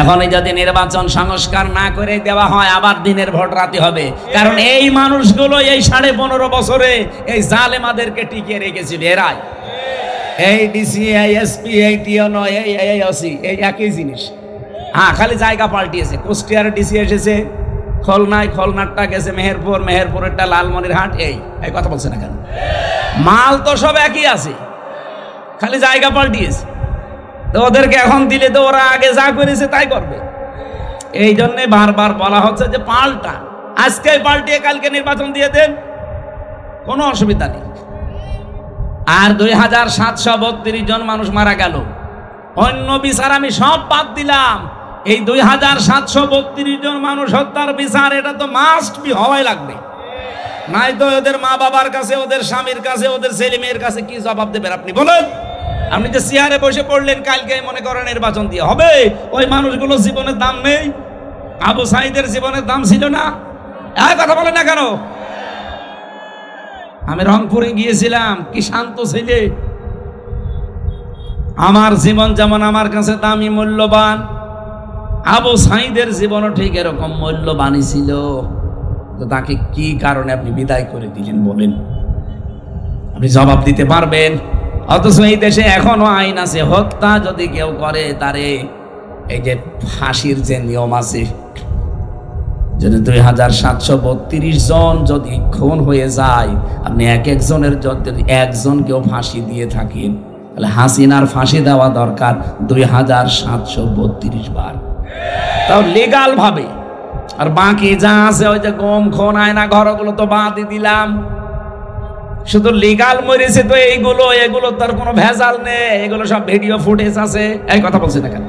এখনই যদি নির্বাচন সংস্কার না করে দেওয়া হয়, আবার দিনের ভোট রাতে হবে। কারণ এই মানুষগুলো এই 15.5 বছরে এই জালেমাদেরকে টিকিয়ে রেখেছিল। এরাই এই ডিসি, এই এসপি, এই টিএনও, এই ওসি, এই একই জিনিস। হ্যাঁ, খালি জায়গা পাল্টিয়েছে। কুষ্টিয়ার ডিসি এসেছে খুলনায়, খুলনারটা গেছে মেহেরপুর, মেহেরপুরেরটা লালমনিরহাট। এই কথা বলছে না কেন? মাল তো সব একই আছে, খালি জায়গা পাল্টিয়েছে। তো ওদেরকে এখন দিলে তো ওরা আগে যা করেছে তাই করবে। এই জন্যে বারবার বলা হচ্ছে যে পাল্টা, আজকে পাল্টিয়ে কালকে নির্বাচন দিয়ে দেন, কোনো অসুবিধা নেই। আর 2732 জন মানুষ মারা গেল। অন্য বিচার আমি সব বাদ দিলাম, এই 2732 জন মানুষ হত্যার বিচার এটা তো মাস্ট বি হওয়াই লাগবে। নাই তো ওদের মা বাবার কাছে, ওদের স্বামীর কাছে, ওদের ছেলে মেয়ের কাছে কি জবাব দেবেন আপনি বলেন? আপনি যে চেয়ারে বসে পড়লেন, কালকে মনে করেন নির্বাচন দিয়ে হবে, ওই মানুষগুলো জীবনের দাম নেই? আবু সাইদের জীবনের দাম ছিল না? কথা বলেন না কেন? আমি রংপুরে গিয়েছিলাম, কি শান্ত ছেলে। আমার জীবন যেমন আমার কাছে দামি, মূল্যবান, আবু সাইদের জীবনও ঠিক এরকম মূল্যবানই ছিল। তো তাকে কি কারণে আপনি বিদায় করে দিলেন বলেন? আপনি জবাব দিতে পারবেন? অথচ এই দেশে এখনো আইন আছে, হত্যা যদি কেউ করে তারে এই যে ফাঁসির যে নিয়ম আছে, যদি 2732 জন যদি খুন হয়ে যায়, আপনি এক একজনের যদি একজনকেও ফাঁসি দিয়ে থাকেন, তাহলে হাসিনার ফাঁসি দেওয়া দরকার 2732 বার, তাও লিগাল ভাবে। আর বাকি যা আছে ওই যে গম খুন, আয়না ঘর, ওগুলো তো বাদই দিলাম। শুধু লিগাল মরেছে তো এগুলো তার কোনো ভেজাল নেই, এগুলো সব ভিডিও ফুটেজ আছে। এই কথা বলছি না কেন?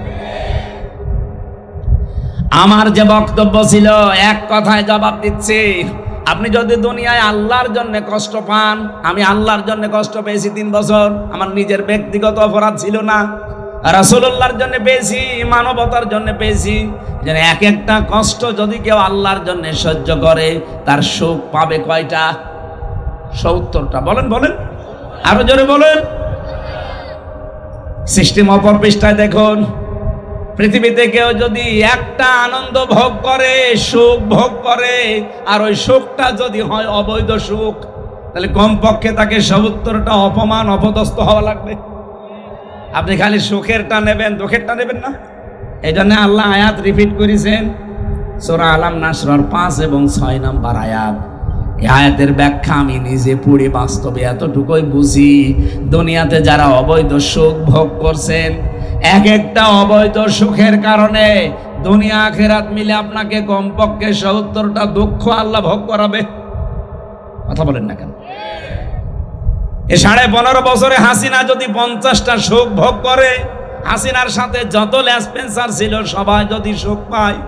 আমার যে বক্তব্য ছিল, এক কথায় জবাব দিচ্ছি। আপনি যদি দুনিয়ায় আল্লাহর জন্য কষ্ট পান, আমি আল্লাহর জন্য কষ্ট পেয়েছি 3 বছর, আমার নিজের ব্যক্তিগত অপরাধ ছিল না, রাসূলুল্লাহর জন্য পেয়েছি, মানবতার জন্য পেয়েছি। যেন এক একটা কষ্ট যদি কেউ আল্লাহর জন্য সহ্য করে, তার সুখ পাবে কয়টা? 70টা। বলেন বলেন, আরো জোরে বলেন। সিস্টেম অপর পৃষ্ঠায় দেখুন, পৃথিবীতে কেউ যদি একটা আনন্দ ভোগ করে, সুখ ভোগ করে, আর ওই সুখটা যদি হয় অবৈধ সুখ, তাহলে কমপক্ষে তাকে 70টা অপমান, অপদস্থ হওয়া লাগবে। আপনি খালি সুখেরটা নেবেন, দুঃখেরটা নেবেন না। এই জন্য আল্লাহ আয়াত রিপিট করেছেন, সূরা আলাম নাসর 5 এবং 6 নম্বর আয়াত। এই আয়াতের ব্যাখ্যা আমি নিজে পড়ে বাস্তবে এতটুকুই বুঝি, দুনিয়াতে যারা অবৈধ সুখ ভোগ করছেন, এক একটা অবৈধ সুখের কারণে দুনিয়া আখিরাত মিলে আপনাকে কমপক্ষে 70টা দুঃখ আল্লাহ ভোগ করাবে। কথা বলেন না কেন? এই 15.5 বছরে হাসিনা যদি 50টা সুখ ভোগ করে, হাসিনার সাথে যত লেসপেন্সার ছিল সবাই যদি সুখ পায়,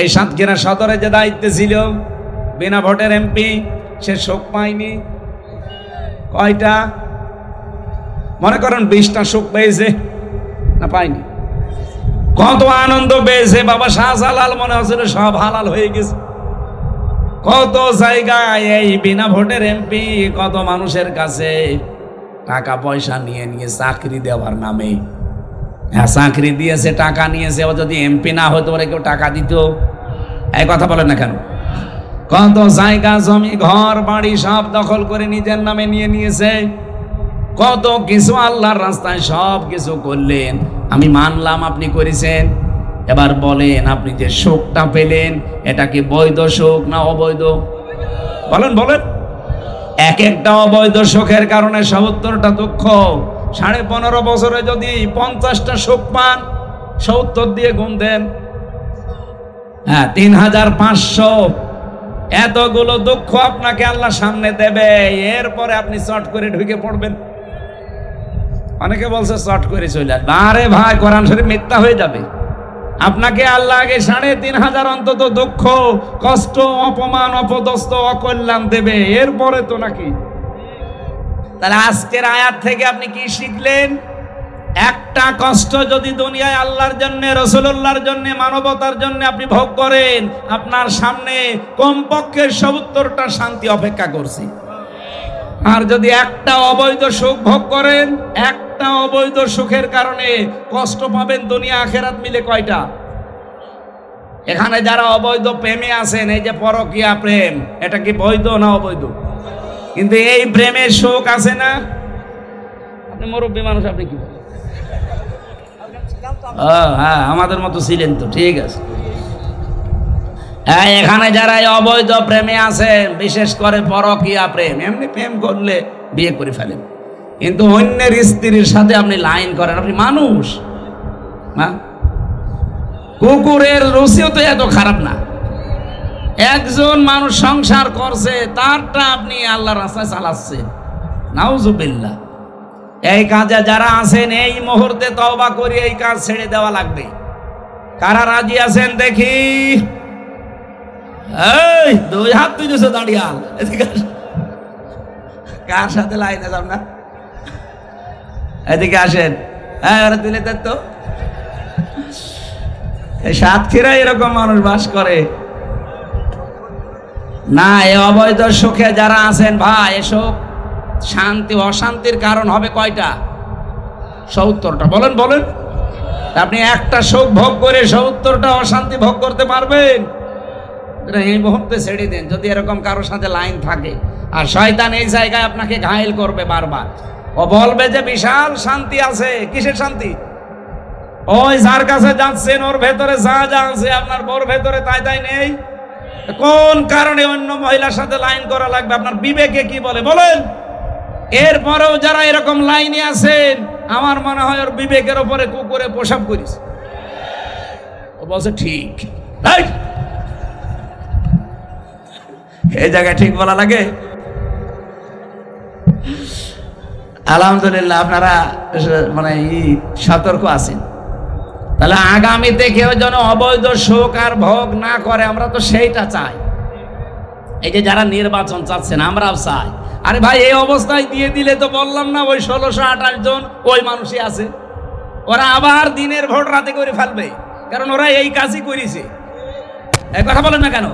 এই সাতক্ষীরা সদরে যে দায়িত্বে ছিল বিনা ভোটের এমপি, সে শোক পায়নি। কয়টা? মনে করেন 20টা শোক পেয়েছে না পায়নি? কত আনন্দ পেয়েছে বাবা শাহজালাল, মনে হচ্ছিল সব হালাল হয়ে গেছে। কত জায়গায় এই বিনা ভোটের এমপি কত মানুষের কাছে টাকা পয়সা নিয়ে নিয়ে চাকরি দেওয়ার নামে, হ্যাঁ চাকরি দিয়েছে, টাকা নিয়েছে। ও যদি এমপি না হতো ওরা কেউ টাকা দিত? এই কথা বলেন না কেন? কত জায়গা জমি ঘর বাড়ি সব দখল করে নিজের নামে নিয়ে নিয়েছে। কত কিছু আল্লাহর রাস্তায় সব কিছু করলেন। আমি মানলাম আপনি করেছেন, এবার বলেন আপনি যে শোকটা পেলেন এটা কি বৈধ শোক না অবৈধ? বলেন বলেন। এক একটা অবৈধ শোকের কারণে ৭০টা দুঃখ। 15.5 বছরে যদি 50টা শোক পান, 70 দিয়ে গুণ দেন, হ্যাঁ 3500। এতগুলো দুঃখ আপনাকে আল্লাহ সামনে দেবে, এরপরে আপনি চট করে ঢুকে পড়বেন। অনেকে বলছে চট করে চলে আসবে। আরে ভাই, কোরআন শরীফ মিথ্যা হয়ে যাবে। আপনাকে আল্লাহ আগে 3500 অন্তত দুঃখ, কষ্ট, অপমান, অপদস্থ, অকল্যাণ দেবে, এরপরে তো নাকি। তাহলে আজকের আয়াত থেকে আপনি কি শিখলেন? একটা কষ্ট যদি দুনিয়ায় আল্লাহর জন্য, রাসূলুল্লাহর জন্য, মানবতার জন্য আপনি ভোগ করেন, আপনার সামনে কমপক্ষে ৭০টা শান্তি অপেক্ষা করছে। আর যদি একটা অবৈধ সুখ ভোগ করেন, একটা অবৈধ সুখের কারণে কষ্ট পাবেন দুনিয়া আখেরাত মিলে কয়টা? এখানে যারা অবৈধ প্রেমে আছেন, এই যে পরকীয়া প্রেম, এটা কি বৈধ না অবৈধ? কিন্তু এই প্রেমের সুখ আছে না? আপনি মুরব্বী মানুষ, আপনি কি বলেন? হ্যাঁ, আমাদের মতো ছিলেন তো, ঠিক আছে। এখানে যারা অবৈধ প্রেমে আছেন, বিশেষ করে পরকীয়া প্রেম, এমনি প্রেম করলে বিয়ে করে ফেলেন, কিন্তু অন্যের স্ত্রীর সাথে আপনি লাইন করেন। আপনি মানুষ না? কুকুরের রুচিও তো এত খারাপ না। একজন মানুষ সংসার করছে, তারটা আপনি আল্লাহর রাস্তায় চালাচ্ছেন। নাউজুবিল্লাহ। এই কাজে যারা আছেন এই মুহূর্তে তওবা করে এই কাজ ছেড়ে দেওয়া লাগবে। কারা রাজি আছেন দেখি? এই 2 হাত তুলেছে দাঁড়িয়াল, কার সাথে লাইনে যাব না? এদিকে আসেন। হ্যাঁ, ওরা তুলে দেন তো। এই সাতক্ষীরায় এরকম মানুষ বাস করে না? এই অবৈধ সুখে যারা আছেন ভাই, এসব শান্তি অশান্তির কারণ হবে কয়টা? ৭০টা। বলেন বলেন। আপনি একটা সুখ ভোগ করে ৭০টা অশান্তি ভোগ করতে পারবেন? এই মুহূর্তে ছেড়ে দেন যদি এরকম কারোর সাথে লাইন থাকে। আর শয়তান এই জায়গায় আপনাকে ঘায়েল করবে বারবার। ও বলবে যে বিশাল শান্তি আছে। কিসের শান্তি? ওই যার কাছে যাচ্ছেন ওর ভেতরে যা যা আছে, আপনার বোর ভেতরে তাই তাই নেই। কোন কারণে অন্য মহিলার সাথে লাইন করা লাগবে? আপনার বিবেকে কি বলে বলেন? এরপরেও যারা এরকম লাইনে আছেন, আমার মনে হয় ওর বিবেকের উপরে কুকুরে প্রসাব করিস। ও বলছে ঠিক। এই জায়গায় ঠিক বলা লাগে? আলহামদুলিল্লাহ, আপনারা মানে সতর্ক আছেন। তাহলে আগামীতে কেউ যেন অবৈধ সুখ আর ভোগ না করে, আমরা তো সেইটা চাই। এই যে যারা নির্বাচন চাচ্ছেন, আমরাও চাই। আরে ভাই, এই অবস্থায় দিয়ে দিলে তো বললাম না, ওই 1628 জন ওই মানুষই আছে। ওরা আবার দিনের ভোট রাতে করে ফেলবে, কারণ ওরা এই কাজই করেছে। এই কথা বলেন না কেন?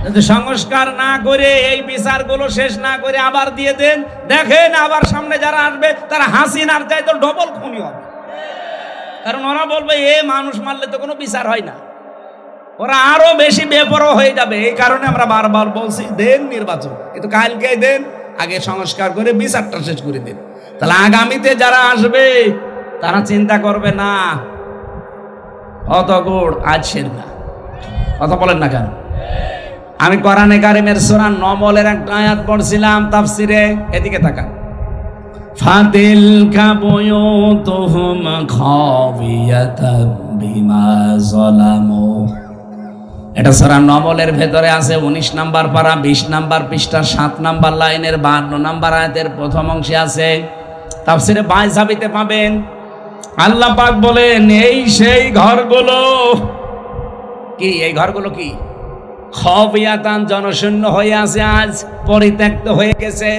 যদি সংস্কার না করে এই বিচারগুলো শেষ না করে আবার দিয়ে দেন, দেখেন আবার সামনে যারা আসবে তারা হাসিনার চাইতে ডবল খুনি হবে। কারণ ওরা বলবে এ মানুষ মারলে তো কোনো বিচার হয় না। ওরা আরো বেশি বেপরোয়া হয়ে যাবে। এই কারণে আমরা বারবার বলছি দেন নির্বাচন, কিন্তু কালকে দেন, আগে সংস্কার করে বিচারটা শেষ করে দেন। তাহলে আগামীতে যারা আসবে তারা চিন্তা করবে না অত গুড় আছেন না। কথা বলেন না কেন? আমি কোরআনে কারিমের সূরা নমলের একটা আয়াত পড়ছিলাম তাফসিরে, এদিকে তাকান। ফাতিলকা বুয়ুতুহুম খাবিয়াতাম বিমা যালামু। এটা সূরা নমলের ভেতরে আছে 19 নাম্বার পারা, 20 নাম্বার পৃষ্ঠা, 7 নাম্বার লাইনের 52 নাম্বার আয়াতের প্রথম অংশে আছে। তাফসিরে বাইজাবিতে পাবেন। আল্লাহ পাক বলেন, এই সেই ঘরগুলো, কি এই ঘরগুলো কি খাবিয়াতান জনশূন্য হয়ে আছে, আজ পরিত্যক্ত হয়ে গেছে।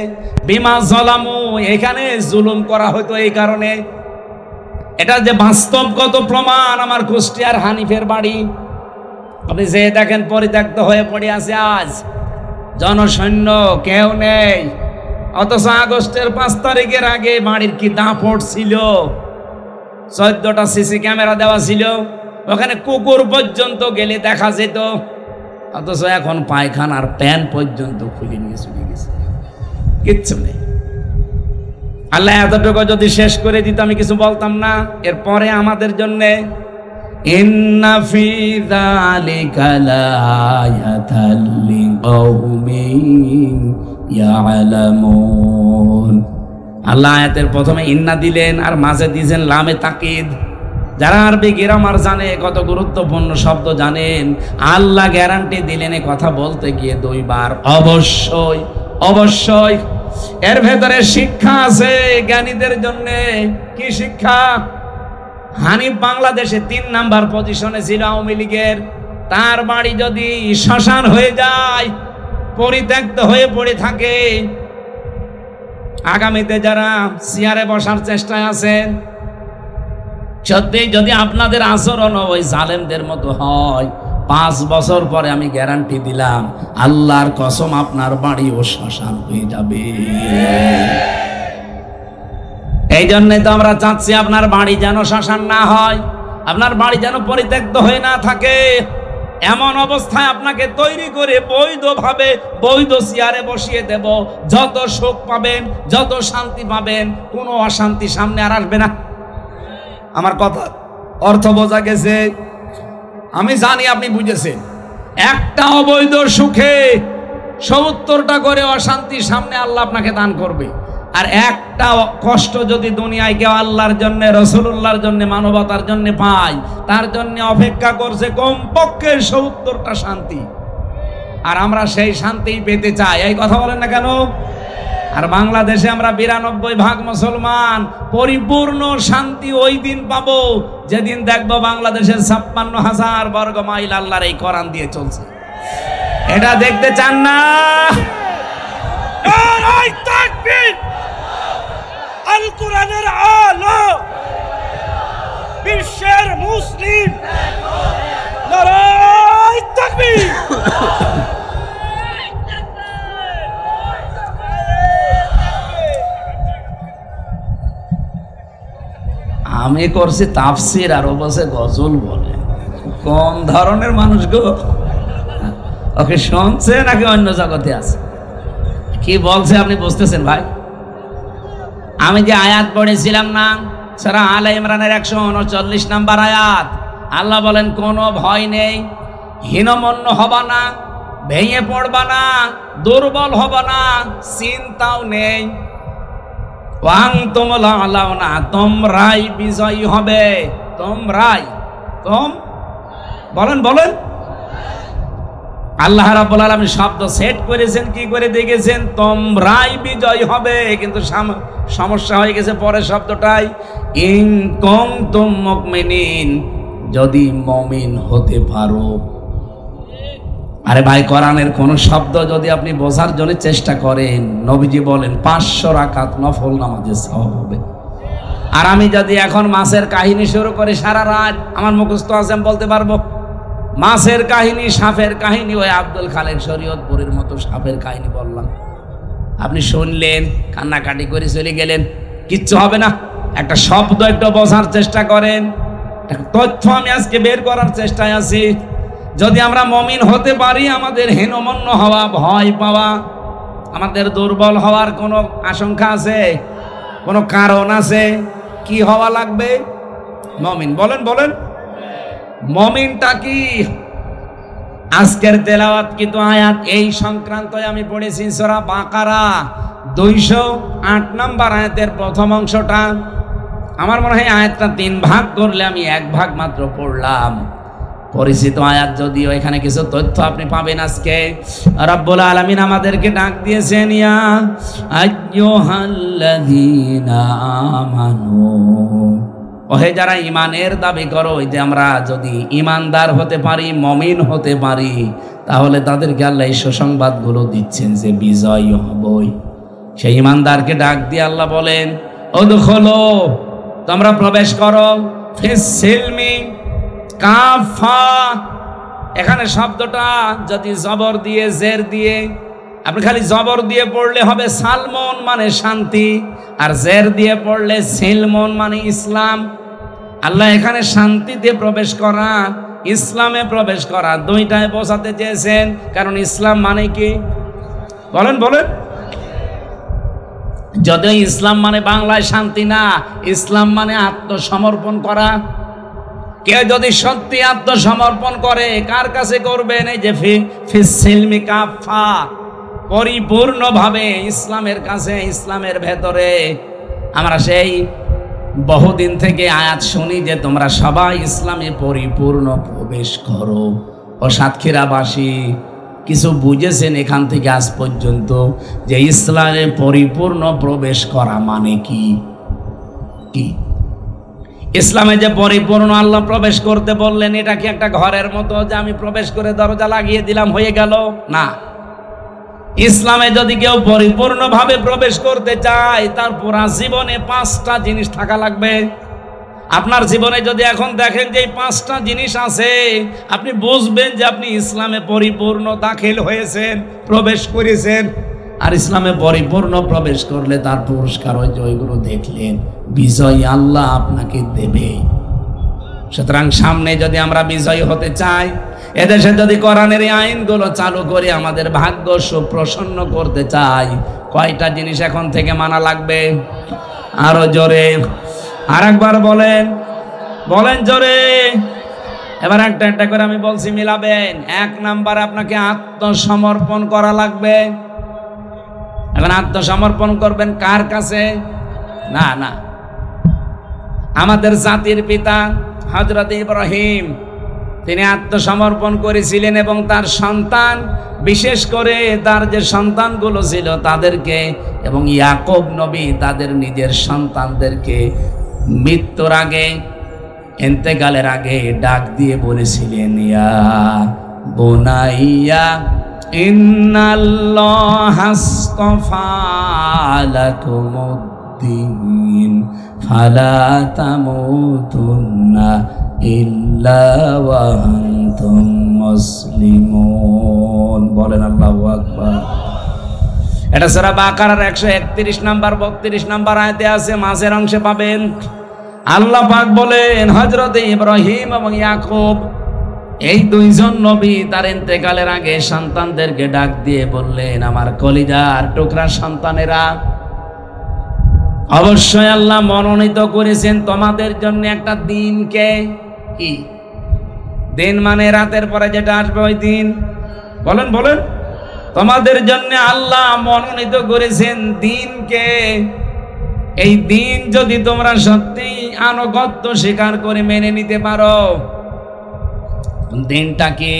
বিমা জলামু, এখানে জুলুম করা হতো এই কারণে। এটা যে বাস্তবগত প্রমাণ। আমার কুষ্টিয়ার হানিফের বাড়ি আপনি যে দেখেন পরিত্যক্ত হয়ে পড়ে আছে, আজ জনশূন্য, কেউ নেই। অথচ আগস্টের 5 তারিখের আগে বাড়ির কি দাপট ছিল, 14টা সিসি ক্যামেরা দেওয়া ছিল, ওখানে কুকুর পর্যন্ত গেলে দেখা যেত। অথচ এখন পায়খানার প্যান পর্যন্ত খুলে নিয়ে চলে গেছে, কিচ্ছু নেই। আল্লাহ এতটুকু যদি শেষ করে দিত আমি কিছু বলতাম না। এরপরে আমাদের জন্যে ইন্না ফি যালিকা লাআয়াতাল লিকাউমিন ইয়ালামুন। আল্লাহ আয়াতের প্রথমে ইন্না দিলেন আর মাঝে দিয়েছেন লামে তাকিদ। যারা আরবি গ্রামার জানে, কত গুরুত্বপূর্ণ শব্দ জানেন, আল্লাহ গ্যারান্টি দিলেন এই কথা বলতে গিয়ে 2 বার। অবশ্যই অবশ্যই এর ভেতরে শিক্ষা আছে জ্ঞানীদের জন্য। কি শিক্ষা? হানিফ বাংলাদেশে 3 নাম্বার পজিশনে ছিল আওয়ামী লীগের। তার বাড়ি যদি শ্মশান হয়ে যায়, পরিত্যক্ত হয়ে পড়ে থাকে, আগামীতে যারা চেয়ারে বসার চেষ্টায় আছেন, সত্যি যদি আপনাদের আচরণ ওই জালেমদের মতো হয়, 5 বছর পরে আমি গ্যারান্টি দিলাম, আল্লাহর কসম আপনার বাড়িও শ্মশান হয়ে যাবে। এই জন্যই তো আমরা চাচ্ছি আপনার বাড়ি যেন শ্মশান না হয়, আপনার বাড়ি যেন পরিত্যক্ত হয়ে না থাকে। এমন অবস্থায় আপনাকে তৈরি করে বৈধভাবে বৈধ চেয়ারে বসিয়ে দেব। যত সুখ পাবেন, যত শান্তি পাবেন, কোনো অশান্তি সামনে আর আসবে না। আমার কথা অর্থ বোঝা গেছে? আমি জানি আপনি বুঝেছেন। একটা অবৈধ সুখে 70টা করে অশান্তি সামনে আল্লাহ আপনাকে দান করবে। আর একটা কষ্ট যদি দুনিয়ায় কেউ আল্লাহর জন্য, রাসূলুল্লাহর জন্য, মানবতার জন্য পায়, তার জন্য অপেক্ষা করছে কমপক্ষে 70টা শান্তি। আর আমরা সেই শান্তি পেতে চাই, এই কথা বলেন না কেন? আর বাংলাদেশে আমরা 92% মুসলমান। পরিপূর্ণ শান্তি ওই দিন পাবো যেদিন দেখবো বাংলাদেশের 56,000 বর্গ মাইল আল্লাহর এই কোরআন দিয়ে চলছে। এটা দেখতে চান না? নারায়ে তাকবীর! আল কোরআনের আলো, বিশ্বের মুসলিম, নারায়ে তাকবীর! আমি করছি তাফসির আর ও বসে গজল বলে। কোন ধরনের মানুষ গো? ওকে শুনছে নাকি অন্য জগতে আছে? কি বলছে আপনি বুঝতেছেন ভাই? আমি যে আয়াত পড়েছিলাম না, সূরা আলে ইমরানের 139 নাম্বার আয়াত, আল্লাহ বলেন কোনো ভয় নেই, হীনমন্য হবা না, ভেঙে পড়বা না, দুর্বল হবা না, চিন্তাও নেই। তোমরাই বিজয়ী হবে। তোমরাই, বলেন বলেন। আল্লাহ রাব্বুল আলামিন শব্দ সেট করেছেন, কি করে দেখেছেন? তোমরাই বিজয়ী হবে। কিন্তু সমস্যা হয়ে গেছে পরের শব্দটাই, ইন কুনতুম মুমিনিন, যদি মুমিন হতে পারো। আরে ভাই, কোরআনের কোন শব্দ যদি আপনি বোঝার জন্য চেষ্টা করেন, নবীজি বলেন 500 রাকাত নফল নামাজের সওয়াব হবে। আর আমি যদি এখন মাছের কাহিনী শুরু করি, সারা রাত আমার মুখস্থ আছে, আমি বলতে পারবো। মাছের কাহিনী, সাপের কাহিনী, ওই আব্দুল খালেক শরীয়তপুরের মতো সাপের কাহিনী বললাম, আপনি শুনলেন, কান্নাকাটি করে চলে গেলেন, কিচ্ছু হবে না। একটা শব্দ একটু বোঝার চেষ্টা করেন। একটা তথ্য আমি আজকে বের করার চেষ্টায় আছি। যদি আমরা মুমিন হতে পারি, আমাদের হীনমন্য হওয়া, ভয় পাওয়া, আমাদের দুর্বল হওয়ার কোনো আশঙ্কা আছে? কোনো কারণ আছে? কি হওয়া লাগবে? মুমিন। বলেন বলেন, মুমিনটা কি? আজকের তেলাওয়াত কিন্তু আয়াত এই সংক্রান্ত আমি পড়েছি, সূরা বাকারা 208 নম্বর আয়াতের প্রথম অংশটা। আমার মনে হয় আয়াতটা 3 ভাগ করলে আমি 1 ভাগ মাত্র পড়লাম। পরিচিত আয়াত, যদিও এখানে কিছু তথ্য আপনি পাবেন আজকে। রব্বুল আলামিন আমাদেরকে ডাক দিয়েছেন, ইয়া আইয়ুহাল্লাযীনা আমানু, ও ওহে যারা ইমানের দাবি করো, ওই যে আমরা যদি ইমানদার হতে পারি, মমিন হতে পারি, তাহলে তাদেরকে আল্লাহ এই সুসংবাদগুলো দিচ্ছেন যে বিজয় হবই। সেই ইমানদারকে ডাক দিয়ে আল্লাহ বলেন, উদখুলু, তোমরা প্রবেশ করো, ফিস সিলমি কাফা। এখানে শব্দটা যদি জবর দিয়ে জের দিয়ে, আপনি খালি জবর দিয়ে পড়লে হবে সালমন মানে শান্তি, আর জের দিয়ে পড়লে সিলমন মানে ইসলাম। আল্লাহ এখানে শান্তিতে প্রবেশ করা, ইসলামে প্রবেশ করা, দুইটাই বোঝাতে চেয়েছেন। কারণ ইসলাম মানে কি বলেন বলেন? যদিও ইসলাম মানে বাংলায় শান্তি না, ইসলাম মানে আত্মসমর্পণ করা। কেউ যদি সত্যি আত্মসমর্পণ করে, কার কাছে করবেন? এই যে ফিস সিলমি কাফা, পরিপূর্ণভাবে ইসলামের কাছে, ইসলামের ভেতরে। আমরা সেই বহুদিন থেকে আয়াত শুনি যে তোমরা সবাই ইসলামে পরিপূর্ণ প্রবেশ করো। ও সাতক্ষীরাবাসী কিছু বুঝেছেন এখান থেকে আজ পর্যন্ত যে ইসলামে পরিপূর্ণ প্রবেশ করা মানে কি? কি ইসলামে যে পরিপূর্ণ আল্লাহ প্রবেশ করতে বললেন, এটা কি একটা ঘরের মতো যে আমি প্রবেশ করে দরজা লাগিয়ে দিলাম হয়ে গেল? না। ইসলামে যদি কেউ পরিপূর্ণভাবে প্রবেশ করতে চায়, তার পুরা জীবনে 5টা জিনিস থাকা লাগবে। আপনার জীবনে যদি এখন দেখেন যে এই 5টা জিনিস আছে, আপনি বুঝবেন যে আপনি ইসলামে পরিপূর্ণ দাখিল হয়েছেন, প্রবেশ করেছেন। আর ইসলামে পরিপূর্ণ প্রবেশ করলে তার পুরস্কার ওই যে ওইগুলো দেখলেন, বিজয় আল্লাহ আপনাকে দেবে। সুতরাং সামনে যদি আমরা বিজয়ী হতে চাই, এদেশে যদি কোরআনের এই আইনগুলো চালু করে আমাদের ভাগ্য সুপ্রসন্ন করতে চাই, কয়টা জিনিস এখন থেকে মানা লাগবে? আরো জোরে আর একবার বলেন, বলেন জোরে। এবার একটা একটা করে আমি বলছি, মিলাবেন। 1 নাম্বার, আপনাকে আত্মসমর্পণ করা লাগবে। এখন আত্মসমর্পণ করবেন কার কাছে? না না, আমাদের জাতির পিতা হযরত ইব্রাহিম, তিনি আত্মসমর্পণ করেছিলেন এবং তার সন্তান, বিশেষ করে তার যে সন্তানগুলো ছিল তাদেরকে, এবং ইয়াকুব নবী তাদের নিজের সন্তানদেরকে মৃত্যুর আগে, ইন্তেকালের আগে ডাক দিয়ে বলেছিলেন, ইয়া বুনাইয়া ইন্নাল্লাহা আস্তাফা লাকুমুদ্দিন ফালা তামুতুন্না ইল্লা ওয়া আনতুম মুসলিমুন। বলেন আল্লাহু আকবার। এটা সূরা বাকারার 131 নাম্বার 32 নাম্বার আয়াতে আছে, মাঝের অংশে পাবেন। আল্লাহ পাক বলেন, হযরত ইব্রাহিম এবং ইয়াকুব, এই দুইজন নবী তার ইন্তেকালের আগে সন্তানদেরকে ডাক দিয়ে বললেন, আমার কলিজার টুকরা সন্তানেরা, অবশ্যই আল্লাহ মনোনীত করেছেন তোমাদের জন্য একটা দিনকে। কি দিন? মানে রাতের পরে যেটা আসবে ওই দিন। বলেন বলেন। তোমাদের জন্য আল্লাহ মনোনীত করেছেন দিনকে। এই দিন যদি তোমরা সত্যি আনুগত্য স্বীকার করে মেনে নিতে পারো। দিনটা কি?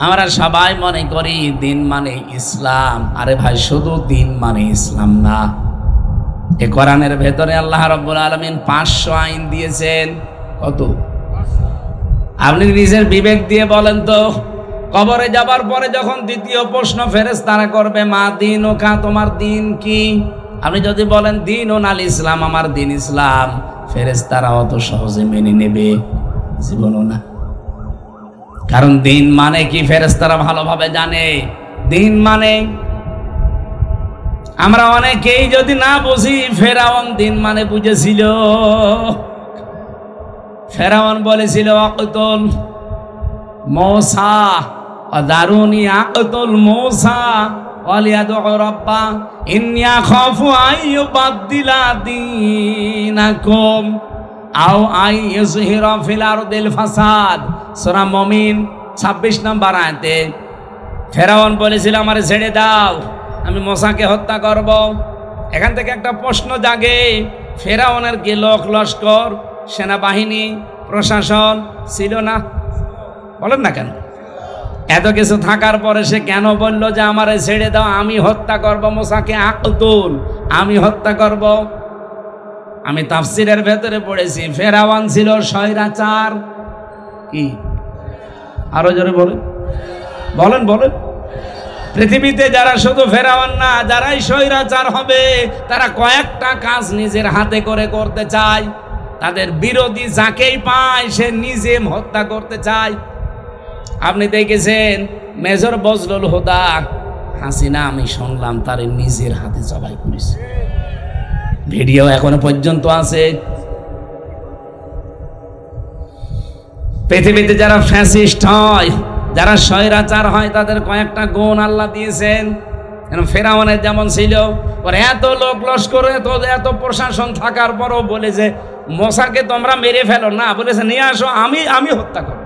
আমরা সবাই মনে করি দিন মানে ইসলাম। আরে ভাই, শুধু দিন মানে ইসলাম না। এই কোরআনের ভেতরে আল্লাহ রাব্বুল আলামিন 500 আইন দিয়েছেন। কত? আপনি নিজের বিবেক দিয়ে বলেন তো, কবরে যাবার পরে যখন দ্বিতীয় প্রশ্ন ফেরেশতারা করবে, মা দীনুকা, তোমার দিন কি? আপনি যদি বলেন দীনুন আল ইসলাম, আমার দিন ইসলাম, ফেরেশতারা অত সহজে মেনে নেবে জীবনও না। কারণ দিন মানে কি ফেরেশতারা ভালোভাবে জানে। দিন মানে, আমরা অনেকেই যদি না বুঝি, ফেরাউন দিন মানে বুঝেছিল। ফেরাউন বলেছিল, আকতুল মূসা দারুনি আকতুল মূসা ওয়ালিয়াদু রাব্বা ইন্নী আখাফু আইয়ুবাদদিলা দীনাকুম আও আইয়ুযহিরা ফিল আরদিল ফাসাদ। সূরা মুমিন 26 নম্বর আয়াতে ফেরাউন বলেছিল, আমারে ছেড়ে দাও, আমি মূসাকে হত্যা করব। এখান থেকে একটা প্রশ্ন জাগে, ফেরাউনের কি লোক লস্কর, সেনাবাহিনী, প্রশাসন ছিল না? বলেন না কেন? এত কিছু থাকার পরে সে কেন বলল যে আমারে ছেড়ে দাও, আমি হত্যা করব মূসাকে? আকতুল, আমি হত্যা করব। আমি তাফসিরের ভেতরে পড়েছি ফেরাউন ছিল স্বৈরাচার। কি আরো জোরে বলেন, বলেন বলেন। পৃথিবীতে যারা শুধু ফেরাউন না, যারাই স্বৈরাচার হবে তারা কয়েকটা কাজ নিজের হাতে করে করতে চায়। তাদের বিরোধী যাকেই পায় সে নিজে হত্যা করতে চায়। আপনি দেখেছেন মেজর বজলুল হুদা হাসিনা, আমি শুনলাম তার নিজের হাতে জবাই করেছে, ভিডিও এখনো পর্যন্ত আছে। পৃথিবীতে যারা ফ্যাসিস্ট হয়, যারা স্বৈরাচার হয়, তাদের কয়েকটা গুণ আল্লাহ দিয়েছেন। ফেরাউনের যেমন ছিল, ওর এত লোক লস্কর, এত প্রশাসন থাকার পরও বলে যে মোসাকে তোমরা মেরে ফেলো না, বলেছে নিয়ে আসো, আমি হত্যা করব।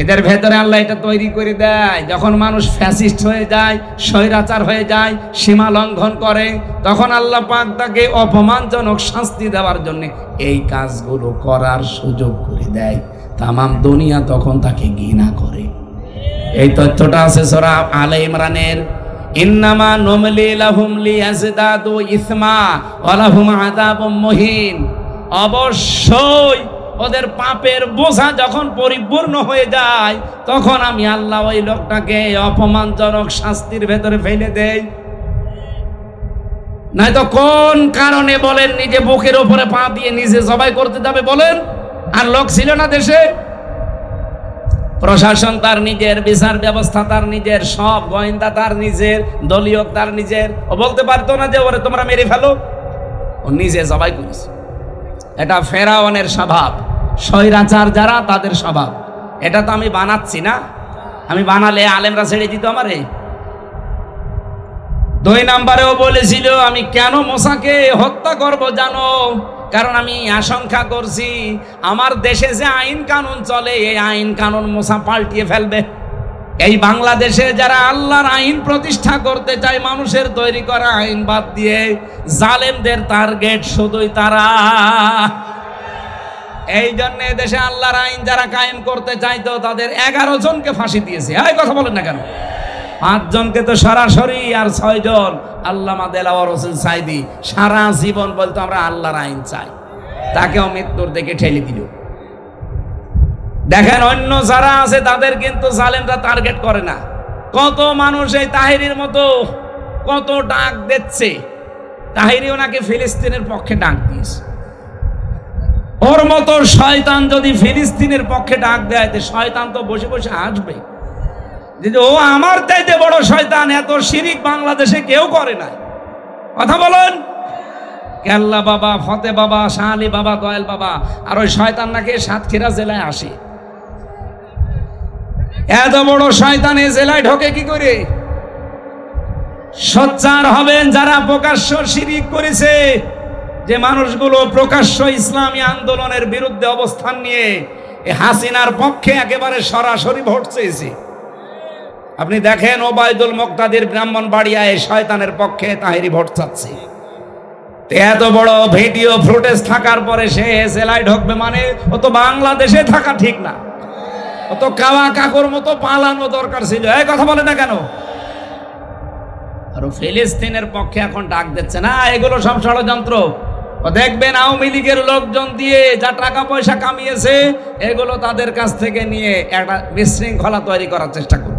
এদের ভেতরে আল্লাহ এটা তৈরি করে দেয়। যখন মানুষ ফ্যাসিস্ট হয়ে যায়, স্বৈরাচার হয়ে যায়, সীমা লঙ্ঘন করে, তখন আল্লাহ পাক তাকে অপমানজনক শাস্তি দেওয়ার জন্য এই কাজগুলো করার সুযোগ করে দেয়। তামাম দুনিয়া তখন তাকে ঘৃণা করে। এই তথ্যটা আছে সূরা আলে ইমরানের, ইন্নামা নুমলি লাহুম লিয়াজদাদু ইসমা ওয়া লাহুম আযাবুম মুহিন। অবশ্যই ওদের পাপের বোঝা যখন পরিপূর্ণ হয়ে যায়, তখন আমি আল্লাহ ওই লোকটাকে অপমানজনক শাস্তির ভেতরে ফেলে দেই। নয়তো কোন কারণে বলেন নিজে বুকের উপরে পা দিয়ে নিজে জবাই করতে যাবে বলেন? আর লোক ছিল না দেশে? প্রশাসন তার নিজের, বিচার ব্যবস্থা তার নিজের, সব গোয়েন্দা তার নিজের, দলীয় তার নিজের। ও বলতে পারতো না যে ওরে তোমরা মেরে ফেলো? ও নিজে জবাই করেছে। এটা ফেরাউনের স্বভাব, স্বৈরাচার যারা তাদের স্বভাব। এটা তো আমি বানাচ্ছি না, আমি বানালে আলেমরা ছেড়ে দিত আমারে। 2 নম্বরেও বলেছিল আমি কেন মোসাকে হত্যা করব জানো? কারণ আমি আশঙ্কা করছি আমার দেশে যে আইন কানুন চলে, এই আইন কানুন মোসা পাল্টিয়ে ফেলবে। এই বাংলাদেশে যারা আল্লাহর আইন প্রতিষ্ঠা করতে চায়, মানুষের তৈরি করা আইন বাদ দিয়ে, জালেমদের টার্গেট শুধুই তারা। এই জন্য দেশে আল্লাহর আইন যারা কায়েম করতে চাইতো তাদের 11 জনকে ফাঁসি দিয়েছে। এই কথা বলেন না কেন? 5 জনকে তো সরাসরি, আর 6 জন আল্লামা দেলাওয়ার হোসেন সাইদি সারা জীবন বলতো আমরা আল্লাহর আইন চাই, তাকেও মৃত্যুর দিকে ঠেলে দিল। দেখেন অন্য যারা আছে তাদের কিন্তু জালেমরা টার্গেট করে না। কত মানুষ এই তাহিরির মতো কত ডাক দিচ্ছে, তাহিরি ওনাকে ফিলিস্তিনের পক্ষে ডাক দিয়েছে। ওর মতো শয়তান যদি ফিলিস্তিনের পক্ষে ডাক দেয়, শয়তান তো বসে বসে আসবে যে ও আমার চাইতে বড় শয়তান, এত শিরিক বাংলাদেশে কেউ করে না। কথা বলেন। কেল্লা বাবা, ফতে বাবা, শাহ আলী বাবা, দয়াল বাবা, আর ওই শয়তান নাকি সাতক্ষীরা জেলায় আসে। এত বড় শয়তান এই জেলায় ঢোকে কি করে? সোচ্চার হবেন যারা প্রকাশ্য শিরিক করেছে, যে মানুষগুলো প্রকাশ্য ইসলামী আন্দোলনের বিরুদ্ধে অবস্থান নিয়ে হাসিনার পক্ষে একেবারে সরাসরি ভোট চেয়েছে। আপনি দেখেন ওবায়দুল মুক্তাদির ব্রাহ্মণবাড়িয়ায় শয়তানের পক্ষে তাহিরি ভোট চাচ্ছে। এত বড় ভিডিও ফুটেজ থাকার পরে সে জেলায় ঢুকবে মানে ও তো বাংলাদেশে থাকা ঠিক না, ও তো কাওয়া কাকুর মতো পালানো দরকার ছিল। এই কথা বলে না কেন? আর ফিলিস্তিনের পক্ষে এখন ডাক দিচ্ছে না, এগুলো সব ষড়যন্ত্র। ও দেখবেন আওয়ামী লীগের লোকজন দিয়ে যা টাকা পয়সা কামিয়েছে, এগুলো তাদের কাছ থেকে নিয়ে একটা বিশৃঙ্খলা তৈরি করার চেষ্টা করবে।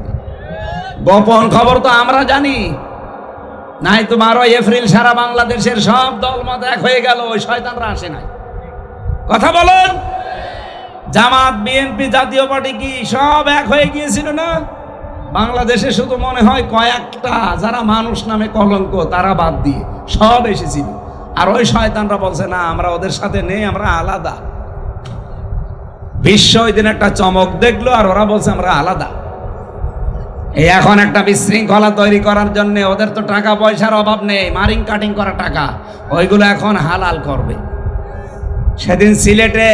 গোপন খবর তো আমরা জানি, নাই তো 12 এপ্রিল সারা বাংলাদেশের সব দলমত এক হয়ে গেল, ওই শয়তানরা আসে নাই। কথা বলেন। জামাত, বিএনপি, জাতীয় পার্টি কি সব এক হয়ে গিয়েছিল না? বাংলাদেশে শুধু মনে হয় কয়েকটা যারা মানুষ নামে কলঙ্ক, তারা বাদ দিয়ে সব এসেছিল। আর ওই শয়তানরা বলছে না আমরা ওদের সাথে নেই, আমরা আলাদা। বিশ্ব ওই দিন একটা চমক দেখলো, আর ওরা বলছে আমরা আলাদা। এই এখন একটা বিশৃঙ্খলা তৈরি করার জন্য ওদের তো টাকা পয়সার অভাব নেই, মারিং কাটিং করা টাকা, ওইগুলো এখন হালাল করবে। সেদিন সিলেটে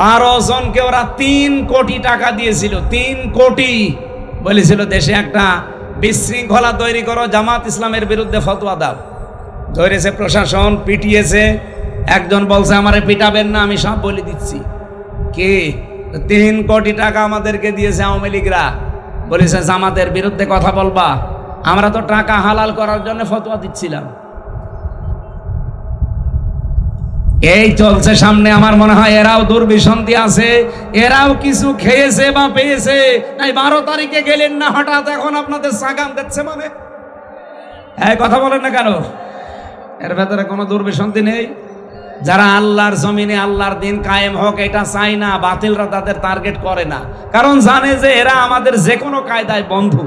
12 জনকে ওরা 3 কোটি টাকা দিয়েছিল। 3 কোটি বলেছিল দেশে একটা বিশৃঙ্খলা তৈরি করো, জামাত ইসলামের বিরুদ্ধে ফতোয়া দাও। ধরেছে প্রশাসন, পিটিয়েছে। একজন বলছে আমারে পিটাবেন না, আমি সব বলে দিচ্ছি। কি 3 কোটি টাকা আমাদেরকে দিয়েছে আওয়ামী লীগরা, বলেছে জামাতের বিরুদ্ধে কথা বলবা। আমরা তো টাকা হালাল করার জন্য ফতোয়া দিচ্ছিলাম। এই চলছে সামনে। আমার মনে হয় এরাও দুর্বিসন্ধি আছে, এরাও কিছু খেয়েছে বা পেয়েছে। এই 12 তারিখে গেলেন না হঠাৎ এখন আপনাদের সাগাম দিচ্ছে, মানে এই কথা বলেন না কেন? এর ভেতরে কোনো দুর্বিসন্ধি নেই? যারা আল্লাহর জমিনে আল্লাহর দিন কায়েম হোক এটা চায় না, বাতিলরা তাদের টার্গেট করে না, কারণ জানে যে এরা আমাদের যে কোনো কায়দায় বন্ধু।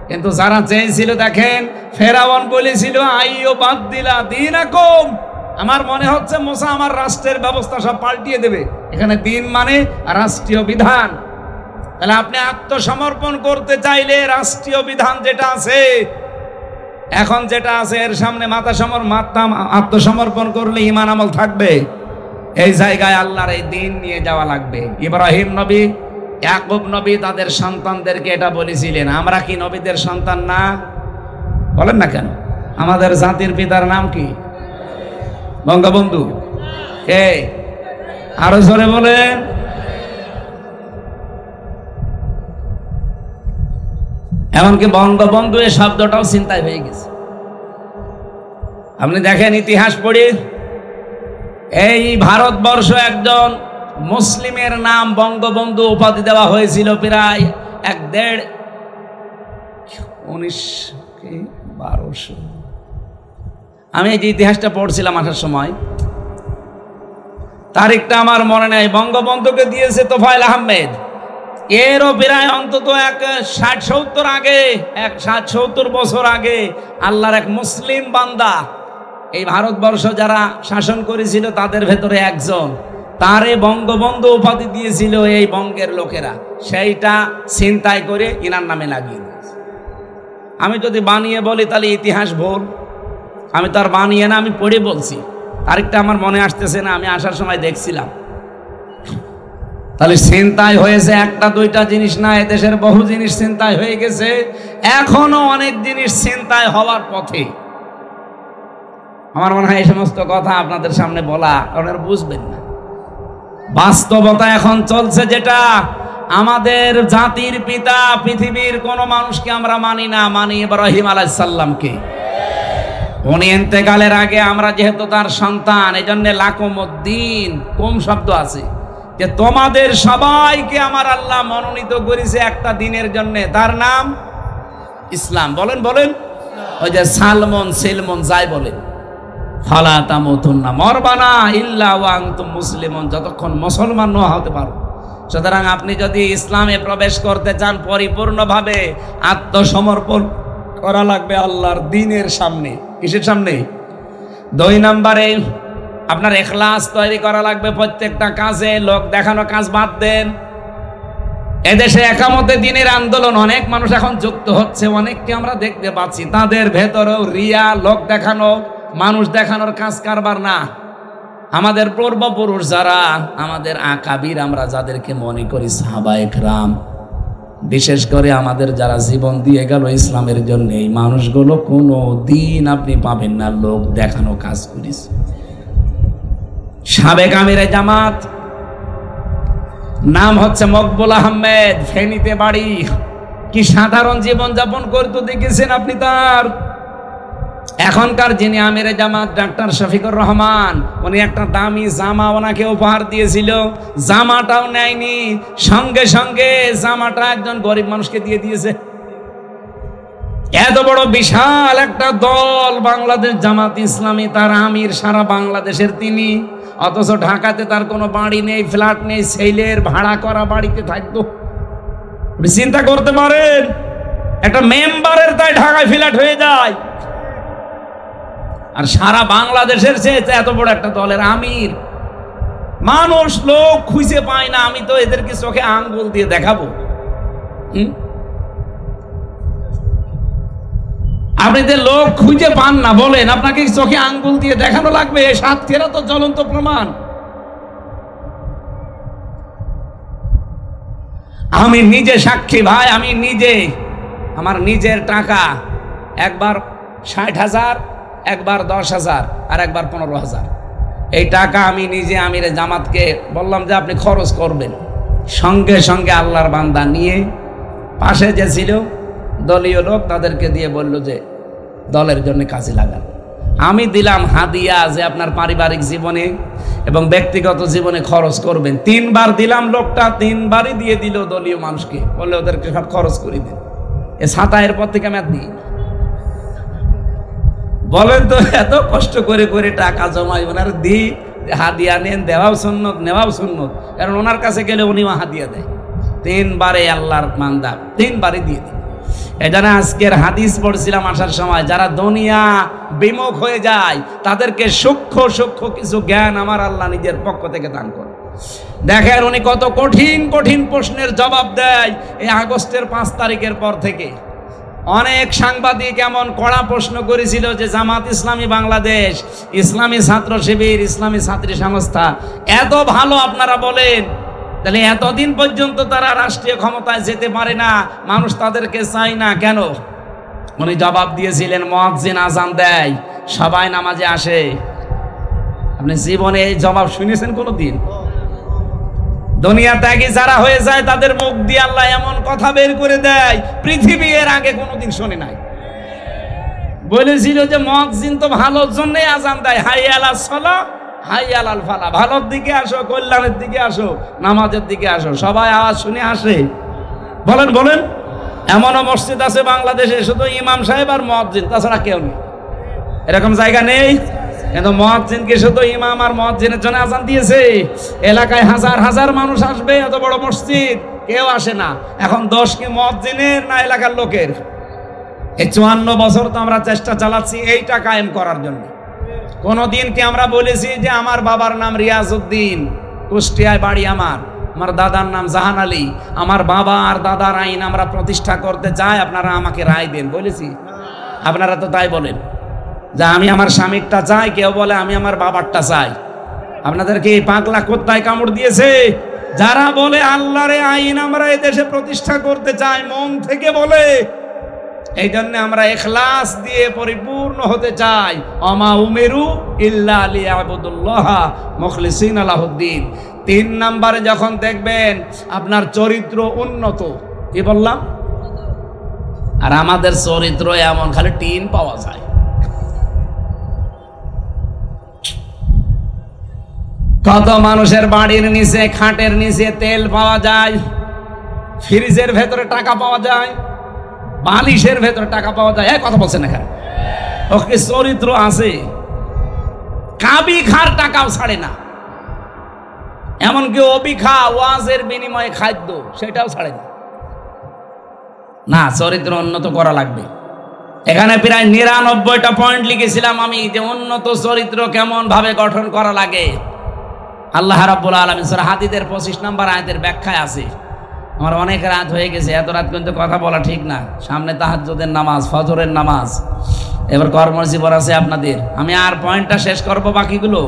কিন্তু যারা চেয়েছিল, দেখেন ফেরাউন বলেছিল আইয়ো বাদ দিলা দীনাকুম, আমার মনে হচ্ছে মুসা আমার রাষ্ট্রের ব্যবস্থা সব পাল্টিয়ে দেবে। এখানে দিন মানে রাষ্ট্রীয় বিধান। তাহলে আপনি আত্মসমর্পণ করতে চাইলে রাষ্ট্রীয় বিধান যেটা আছে এখন, যেটা আছে এর সামনে আত্মসমর্পণ করলে ঈমান আমল থাকবে। এই জায়গায় আল্লাহর এই দিন নিয়ে যাওয়া লাগবে। ইব্রাহিম নবী, ইয়াকুব নবী তাদের সন্তানদেরকে এটা বলেছিলেন। আমরা কি নবীদের সন্তান না? বলেন না কেন? আমাদের জাতির পিতার নাম কি? বঙ্গবন্ধু। কে? আরো জোরে বলেন। এমনকি বঙ্গবন্ধু এই শব্দটাও চিন্তায় হয়ে গেছে। আপনি দেখেন ইতিহাস পড়ে, এই ভারতবর্ষ একজন মুসলিমের নাম বঙ্গবন্ধু উপাধি দেওয়া হয়েছিল প্রায় 1200। আমি এই যে ইতিহাসটা পড়ছিলাম আসার সময়, তারিখটা আমার মনে নেই। বঙ্গবন্ধুকে দিয়েছে তোফায়েল আহমেদ। এরও প্রায় অন্তত 60-70 আগে, 60-70 বছর আগে আল্লাহর এক মুসলিম বান্দা এই ভারতবর্ষ যারা শাসন করেছিল তাদের ভেতরে একজন, তারে বঙ্গবন্ধু উপাধি দিয়েছিল এই বঙ্গের লোকেরা। সেইটা ছিনতাই করে ইনার নামে লাগিয়ে দিয়েছে। আমি যদি বানিয়ে বলি তাহলে ইতিহাস ভুল। আমি তো আর বানিয়ে না, আমি পড়ে বলছি। তারিখটা আমার মনে আসতেছে না, আমি আসার সময় দেখছিলাম। তাহলে ছিনতাই হয়েছে একটা দুইটা জিনিস না, এদেশের বহু জিনিস ছিনতাই হয়ে গেছে, এখনো অনেক জিনিস ছিনতাই হওয়ার পথে। আমার মনে হয় এই সমস্ত কথা আপনাদের সামনে বলা আপনারা বুঝবেন না। বাস্তবতা এখন চলছে যেটা, আমাদের জাতির পিতা পৃথিবীর কোন মানুষকে আমরা মানি না, মানি ইব্রাহিম আলাইহিস সালামকে। উনি ইন্তেকালের আগে আমরা যেহেতু তার সন্তান, এই জন্য লাকুমুদ্দিন কম শব্দ আছে, যে তোমাদের সবাইকে আমার আল্লাহ মনোনীত করেছে একটা দিনের জন্য, তার নাম ইসলাম। বলেন বলেন, ওই যে সালমন সেলমন যাই বলেন, ফালা তামুতুন্না, মরবানা ইল্লা ওয়া আনতুম মুসলিমুন, যতক্ষণ মুসলমান না হতে পারো। সুতরাং আপনি যদি ইসলামে প্রবেশ করতে চান পরিপূর্ণভাবে আত্মসমর্পণ করা লাগবে আল্লাহর দ্বীনের সামনে। কিসের সামনে? 2 নম্বরে আপনার ইখলাস তৈরি করা লাগবে প্রত্যেকটা কাজে। লোক দেখানো কাজ বাদ দেন। এদেশে একামতে দ্বীনের আন্দোলন অনেক মানুষ এখন যুক্ত হচ্ছে, অনেককে আমরা দেখতে পাচ্ছি। তাদের ভেতরেও রিয়া, লোক দেখানো, মানুষ দেখানোর কাজ কারবার না। আমাদের পূর্বপুরুষ যারা, আমাদের আকাবির আমরা যাদেরকে মনে করি সাহাবায়ে কেরাম, বিশেষ করে আমাদের যারা জীবন দিয়ে গেল ইসলামের জন্য, এই মানুষগুলো কোনো দিন আপনি পাবেন না লোক দেখানো কাজ করিস। সাবেক আমিরে জামাত, নাম হচ্ছে মকবুল আহমেদ, ফেনীতে বাড়ি। কি সাধারণ জীবন যাপন করতে দেখেছেন আপনি তার। এখনকার যিনি আমিরে জামাত ডাক্তার শফিকুর রহমান, উনি একটা দামি জামা ওনাকে উপহার দিয়েছিল, জামাটাও নেয়নি, সঙ্গে সঙ্গে জামাটা একজন গরিব মানুষকে দিয়ে দিয়েছে। এত বড় বিশাল একটা দল বাংলাদেশ জামাত ইসলামী, তার আমির সারা বাংলাদেশের তিনি, অথচ ঢাকাতে তার কোনো বাড়ি নেই, ফ্ল্যাট নেই, ছেলের ভাড়া করা বাড়িতে থাকতো। চিন্তা করতে পারেন, একটা মেম্বারের তাই ঢাকায় ফ্ল্যাট হয়ে যায়, আর সারা বাংলাদেশের চেয়ে এত বড় একটা দলের আমির। মানুষ লোক খুঁজে পায় না, আমি তো এদেরকে চোখে আঙ্গুল দিয়ে দেখাবো। আপনি যে লোক খুঁজে পান না বলেন, আপনাকে চোখে আঙ্গুল দিয়ে দেখানো লাগবে? সাতক্ষীরা তো জ্বলন্ত প্রমাণ। আমি নিজে সাক্ষী ভাই, আমি নিজে আমার নিজের টাকা একবার 60,000, একবার 10,000, আর একবার 15,000, এই টাকা আমি নিজে আমিরে জামাতকে বললাম যে আপনি খরচ করবেন। সঙ্গে সঙ্গে আল্লাহর বান্দা নিয়ে পাশে যে ছিল দলীয় লোক, তাদেরকে দিয়ে বলল যে দলের জন্য কাজে লাগান। আমি দিলাম হাদিয়া যে আপনার পারিবারিক জীবনে এবং ব্যক্তিগত জীবনে খরচ করবেন। 3 বার দিলাম, লোকটা 3 বারই দিয়ে দিল দলীয় মানুষকে, বললে ওদেরকে সব খরচ করে দেন। এ ছাতা এরপর থেকে আমি আর দিই। বলেন তো, এত কষ্ট করে করে টাকা জমাই ওনার দিই, হাদিয়া নেন, দেওয়াও সুন্নত, নেওয়াও সুন্নত। কারণ ওনার কাছে গেলে উনিও হাদিয়া দেয়। 3 বারে আল্লাহর মান্দা, 3 বারে দিয়ে দিই। এটা না আজকের হাদিস পড়ছিলাম আসার সময়, যারা দুনিয়া বিমুখ হয়ে যায় তাদেরকে সূক্ষ্ম সূক্ষ্ম কিছু জ্ঞান আমার আল্লাহ নিজের পক্ষ থেকে দান করে। দেখেন উনি কত কঠিন কঠিন প্রশ্নের জবাব দেয় এই আগস্টের 5 তারিখের পর থেকে। অনেক সাংবাদিক এমন কড়া প্রশ্ন করেছিল যে জামাত ইসলামী বাংলাদেশ, ইসলামী ছাত্র শিবির, ইসলামী ছাত্রী সংস্থা এত ভালো আপনারা বলেন, তাহলে এতদিন পর্যন্ত তারা রাষ্ট্রীয় ক্ষমতায় যেতে পারে না, মানুষ তাদেরকে চায় না কেন? উনি জবাব দিয়েছিলেন, মুয়াজ্জিন আযান দেয়, সবাই নামাজে আসে। আপনি জীবনে এই জবাব শুনেছেন কোনোদিন? দুনিয়া ত্যাগী যারা হয়ে যায় তাদের মুখ দিয়ে আল্লাহ এমন কথা বের করে দেয় পৃথিবী এর আগে কোনোদিন শোনে নাই। বলেছিল যে মুয়াজ্জিন তো ভালোর জন্যই আযান দেয়, হাইয়া আলাস সালাহ হাইয়া আলাল ফালাহ, ভালোর দিকে আসো, কল্যাণের দিকে আসো, নামাজের দিকে আসো। সবাই আওয়াজ শুনে আসে। বলেন বলেন, এমনও মসজিদ আছে বাংলাদেশে শুধু ইমাম সাহেব আর মুয়াজ্জিন, তাছাড়া কেউ নেই। এরকম জায়গা নেই, কিন্তু মুয়াজ্জিনকে শুধু ইমাম আর মুয়াজ্জিনের জন্য আযান দিয়েছে। এলাকায় হাজার হাজার মানুষ আসবে, এত বড় মসজিদ, কেউ আসে না। এখন দোষ কি মুয়াজ্জিনের না এলাকার লোকের? এই 54 বছর তো আমরা চেষ্টা চালাচ্ছি এইটা কায়েম করার জন্য। কোনদিন কি আমরা বলেছি যে আমার বাবার নাম রিয়াজউদ্দিন, কুষ্টিয়ায় বাড়ি, আমার দাদার নাম জাহান আলী, আমার বাবা আর দাদার আইন আমরা প্রতিষ্ঠা করতে চাই, আপনারা আমাকে রায় দেন? বলেছি? আপনারা তো তাই বলেন যে আমি আমার স্বামীরটা চাই, কেউ বলে আমি আমার বাবারটা চাই। আপনাদেরকে এই পাগলা কোত্তায় কামড় দিয়েছে? যারা বলে আল্লাহর আইন আমরা এই দেশে প্রতিষ্ঠা করতে চাই, মন থেকে বলে, এই জন্য আমরা ইখলাস দিয়ে পরিপূর্ণ হতে চাই। ওমা উমিরু ইল্লা লিয়াবুদুল্লাহ মুখলিসিনা লাহুদ্দিন। 3 নম্বরে যখন দেখবেন আপনার চরিত্র উন্নত, কি বললাম? আর আমাদের চরিত্র এমন খালি টিন পাওয়া যায়। কত মানুষের বাড়ির নিচে, খাটের নিচে তেল পাওয়া যায়, ফ্রিজের ভেতরে টাকা পাওয়া যায়, বালিশের ভেতরে টাকা পাওয়া যায়। কথা বলছেন এখানে? ওকে চরিত্র আছে। কাবি খার টাকাও ছাড়ে না, এমনকি অবিখা ওয়াজের বিনিময়ে খাদ্য সেটাও ছাড়ে না। না, চরিত্র উন্নত করা লাগবে। এখানে প্রায় 99টা পয়েন্ট লিখেছিলাম আমি, যে উন্নত চরিত্র কেমন ভাবে গঠন করা লাগে। আল্লাহ রাব্বুল আলামিন সূরা হাদীদের 25 নম্বর আয়াতের ব্যাখ্যায় আছে। আমার অনেক রাত হয়ে গেছে, এত রাত কিন্তু কথা বলা ঠিক না। সামনে তাহাজ্জুদের নামাজ, ফজরের নামাজ, এবার কর্মজীবন আছে আপনাদের। আমি আর পয়েন্টটা শেষ করব, বাকিগুলো।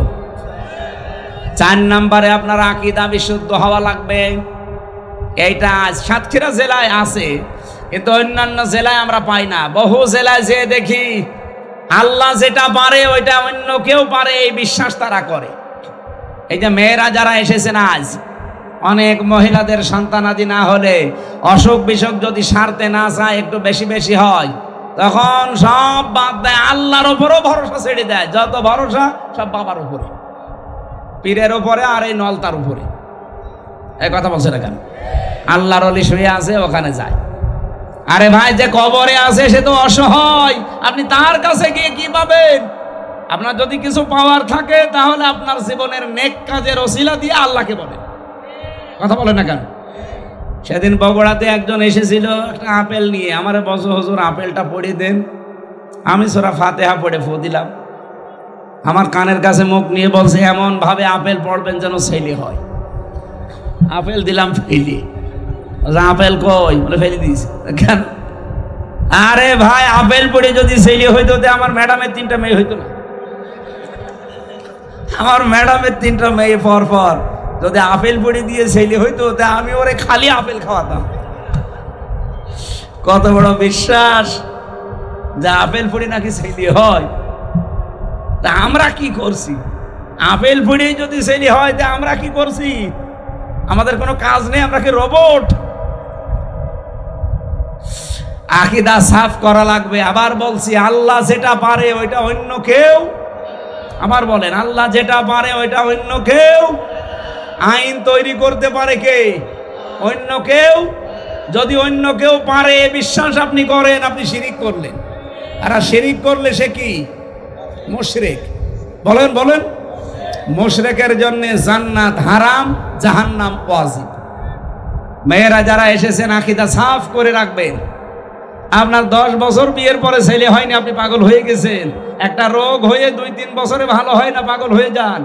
4 নম্বরে আপনার আকীদা বিশুদ্ধ হওয়া লাগবে। এইটা সাতক্ষীরা জেলায় আছে, কিন্তু অন্যান্য জেলায় আমরা পাই না। বহু জেলায় যে দেখি আল্লাহ যেটা পারে ওইটা অন্য কেউ পারে, এই বিশ্বাস তারা করে। এই যে মেয়েরা যারা এসেছেন আজ, অনেক মহিলাদের সন্তানাদি না হলে, অসুখ বিসুখ যদি সারতে না চায়, একটু বেশি বেশি হয়, তখন সব বাদ দেয়, আল্লাহর উপরও ভরসা ছেড়ে দেয়। যত ভরসা সব বাবার উপরে, পীরের উপরে, আর এই নলতার উপরে। এই কথা বলছে না কেন? আল্লাহর ওলি শুয়ে আছে, ওখানে যায়। আরে ভাই, যে কবরে আছে সে তো অসহায়, আপনি তার কাছে গিয়ে কি পাবেন? আপনার যদি কিছু পাওয়ার থাকে তাহলে আপনার জীবনের নেক কাজের ওসিলা দিয়ে আল্লাহকে বলেন। কথা বলেন না কেন? সেদিন বগুড়াতে একজন এসেছিল একটা আপেল নিয়ে, আমার বলছে হুজুর আপেলটা পড়ে দেন। আমি সূরা ফাতিহা পড়ে ফু দিলাম। আমার কানের কাছে মুখ নিয়ে বলছে এমন ভাবে আপেল পড়বেন যেন ছেলে হয়। আপেল দিলাম, ফেলি। আপেল কই? বলে ফেলে দিয়েছি। কেন? আরে ভাই, আপেল পড়ে যদি ছেলে হইতো আমার ম্যাডামের 3টা মেয়ে হইতো না? আমার ম্যাডামের 3টা মেয়ে পর পর যদি আপেল পড়ে দিয়ে ছেলে হইতো, আমি ওরে খালি আপেল খাওয়াতাম। কত বড় বিশ্বাস যে আপেল পড়ে নাকি ছেলে হয়। তা আমরা কি করছি? আপেল পড়ে যদি ছেলে হয় তা আমরা কি করছি? আমাদের কোনো কাজ নেই, আমরা কি রোবট? আকীদা সাফ করা লাগবে। আবার বলছি, আল্লাহ যেটা পারে ওইটা অন্য কেউ, আবার বলেন, আল্লাহ যেটা পারে ওইটা অন্য কেউ। আইন তৈরি করতে পারে কে? অন্য কেউ। যদি অন্য কেউ পারে বিশ্বাস আপনি করেন, আপনি শিরিক করলেন। আর শিরিক করলে সে কি? মুশরিক। বলেন বলেন। মুশরিকের জন্য জান্নাত হারাম, জাহান্নাম ওয়াজিব। মেয়েরা যারা এসেছেন আকীদা সাফ করে রাখবেন। আপনার 10 বছর বিয়ের পরে ছেলে হয়নি, আপনি পাগল হয়ে গেছেন। একটা রোগ হয়ে 2-3 বছরে ভালো হয় না, পাগল হয়ে যান।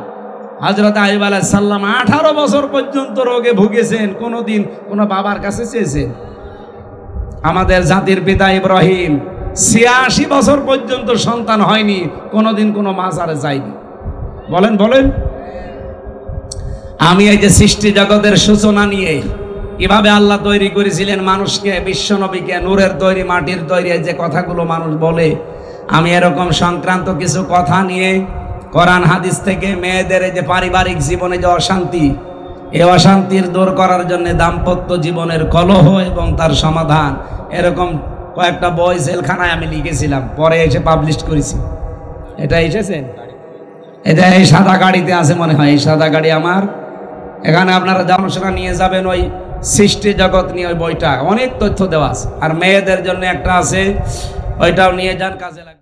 হযরত আইয়ুব আলাইহিস সালাম 18 বছর পর্যন্ত রোগে ভুগেছেন, কোনোদিন কোনো বাবার কাছে চেয়েছেন? আমাদের জাতির পিতা ইব্রাহিম 86 বছর পর্যন্ত সন্তান হয়নি, কোনোদিন কোনো মাজারে যায়নি। বলেন বলেন। আমি এই যে সৃষ্টি জগতের সূচনা নিয়ে কিভাবে আল্লাহ তৈরি করেছিলেন মানুষকে, বিশ্বনবীকে, নূরের তৈরি, মাটির তৈরি, যে কথাগুলো মানুষ বলে, আমি এরকম সংক্রান্ত কিছু কথা নিয়ে কোরআন হাদিস থেকে মেয়েদের এই যে পারিবারিক জীবনে যে অশান্তি, এই অশান্তির দূর করার জন্য দাম্পত্য জীবনের কলহ এবং তার সমাধান, এরকম কয়েকটা বই জেলখানায় আমি লিখেছিলাম, পরে এসে পাবলিশ করেছি। এটা এসেছে, এটা এই সাদা গাড়িতে আছে মনে হয়, এই সাদা গাড়ি আমার। এখানে আপনারা জানাশোনা নিয়ে যাবেন, ওই সৃষ্টি জগৎ নিয়ে ওই বইটা, অনেক তথ্য দেওয়া আছে। আর মেয়েদের জন্য একটা আছে, ওইটাও নিয়ে যান, কাজে লাগে।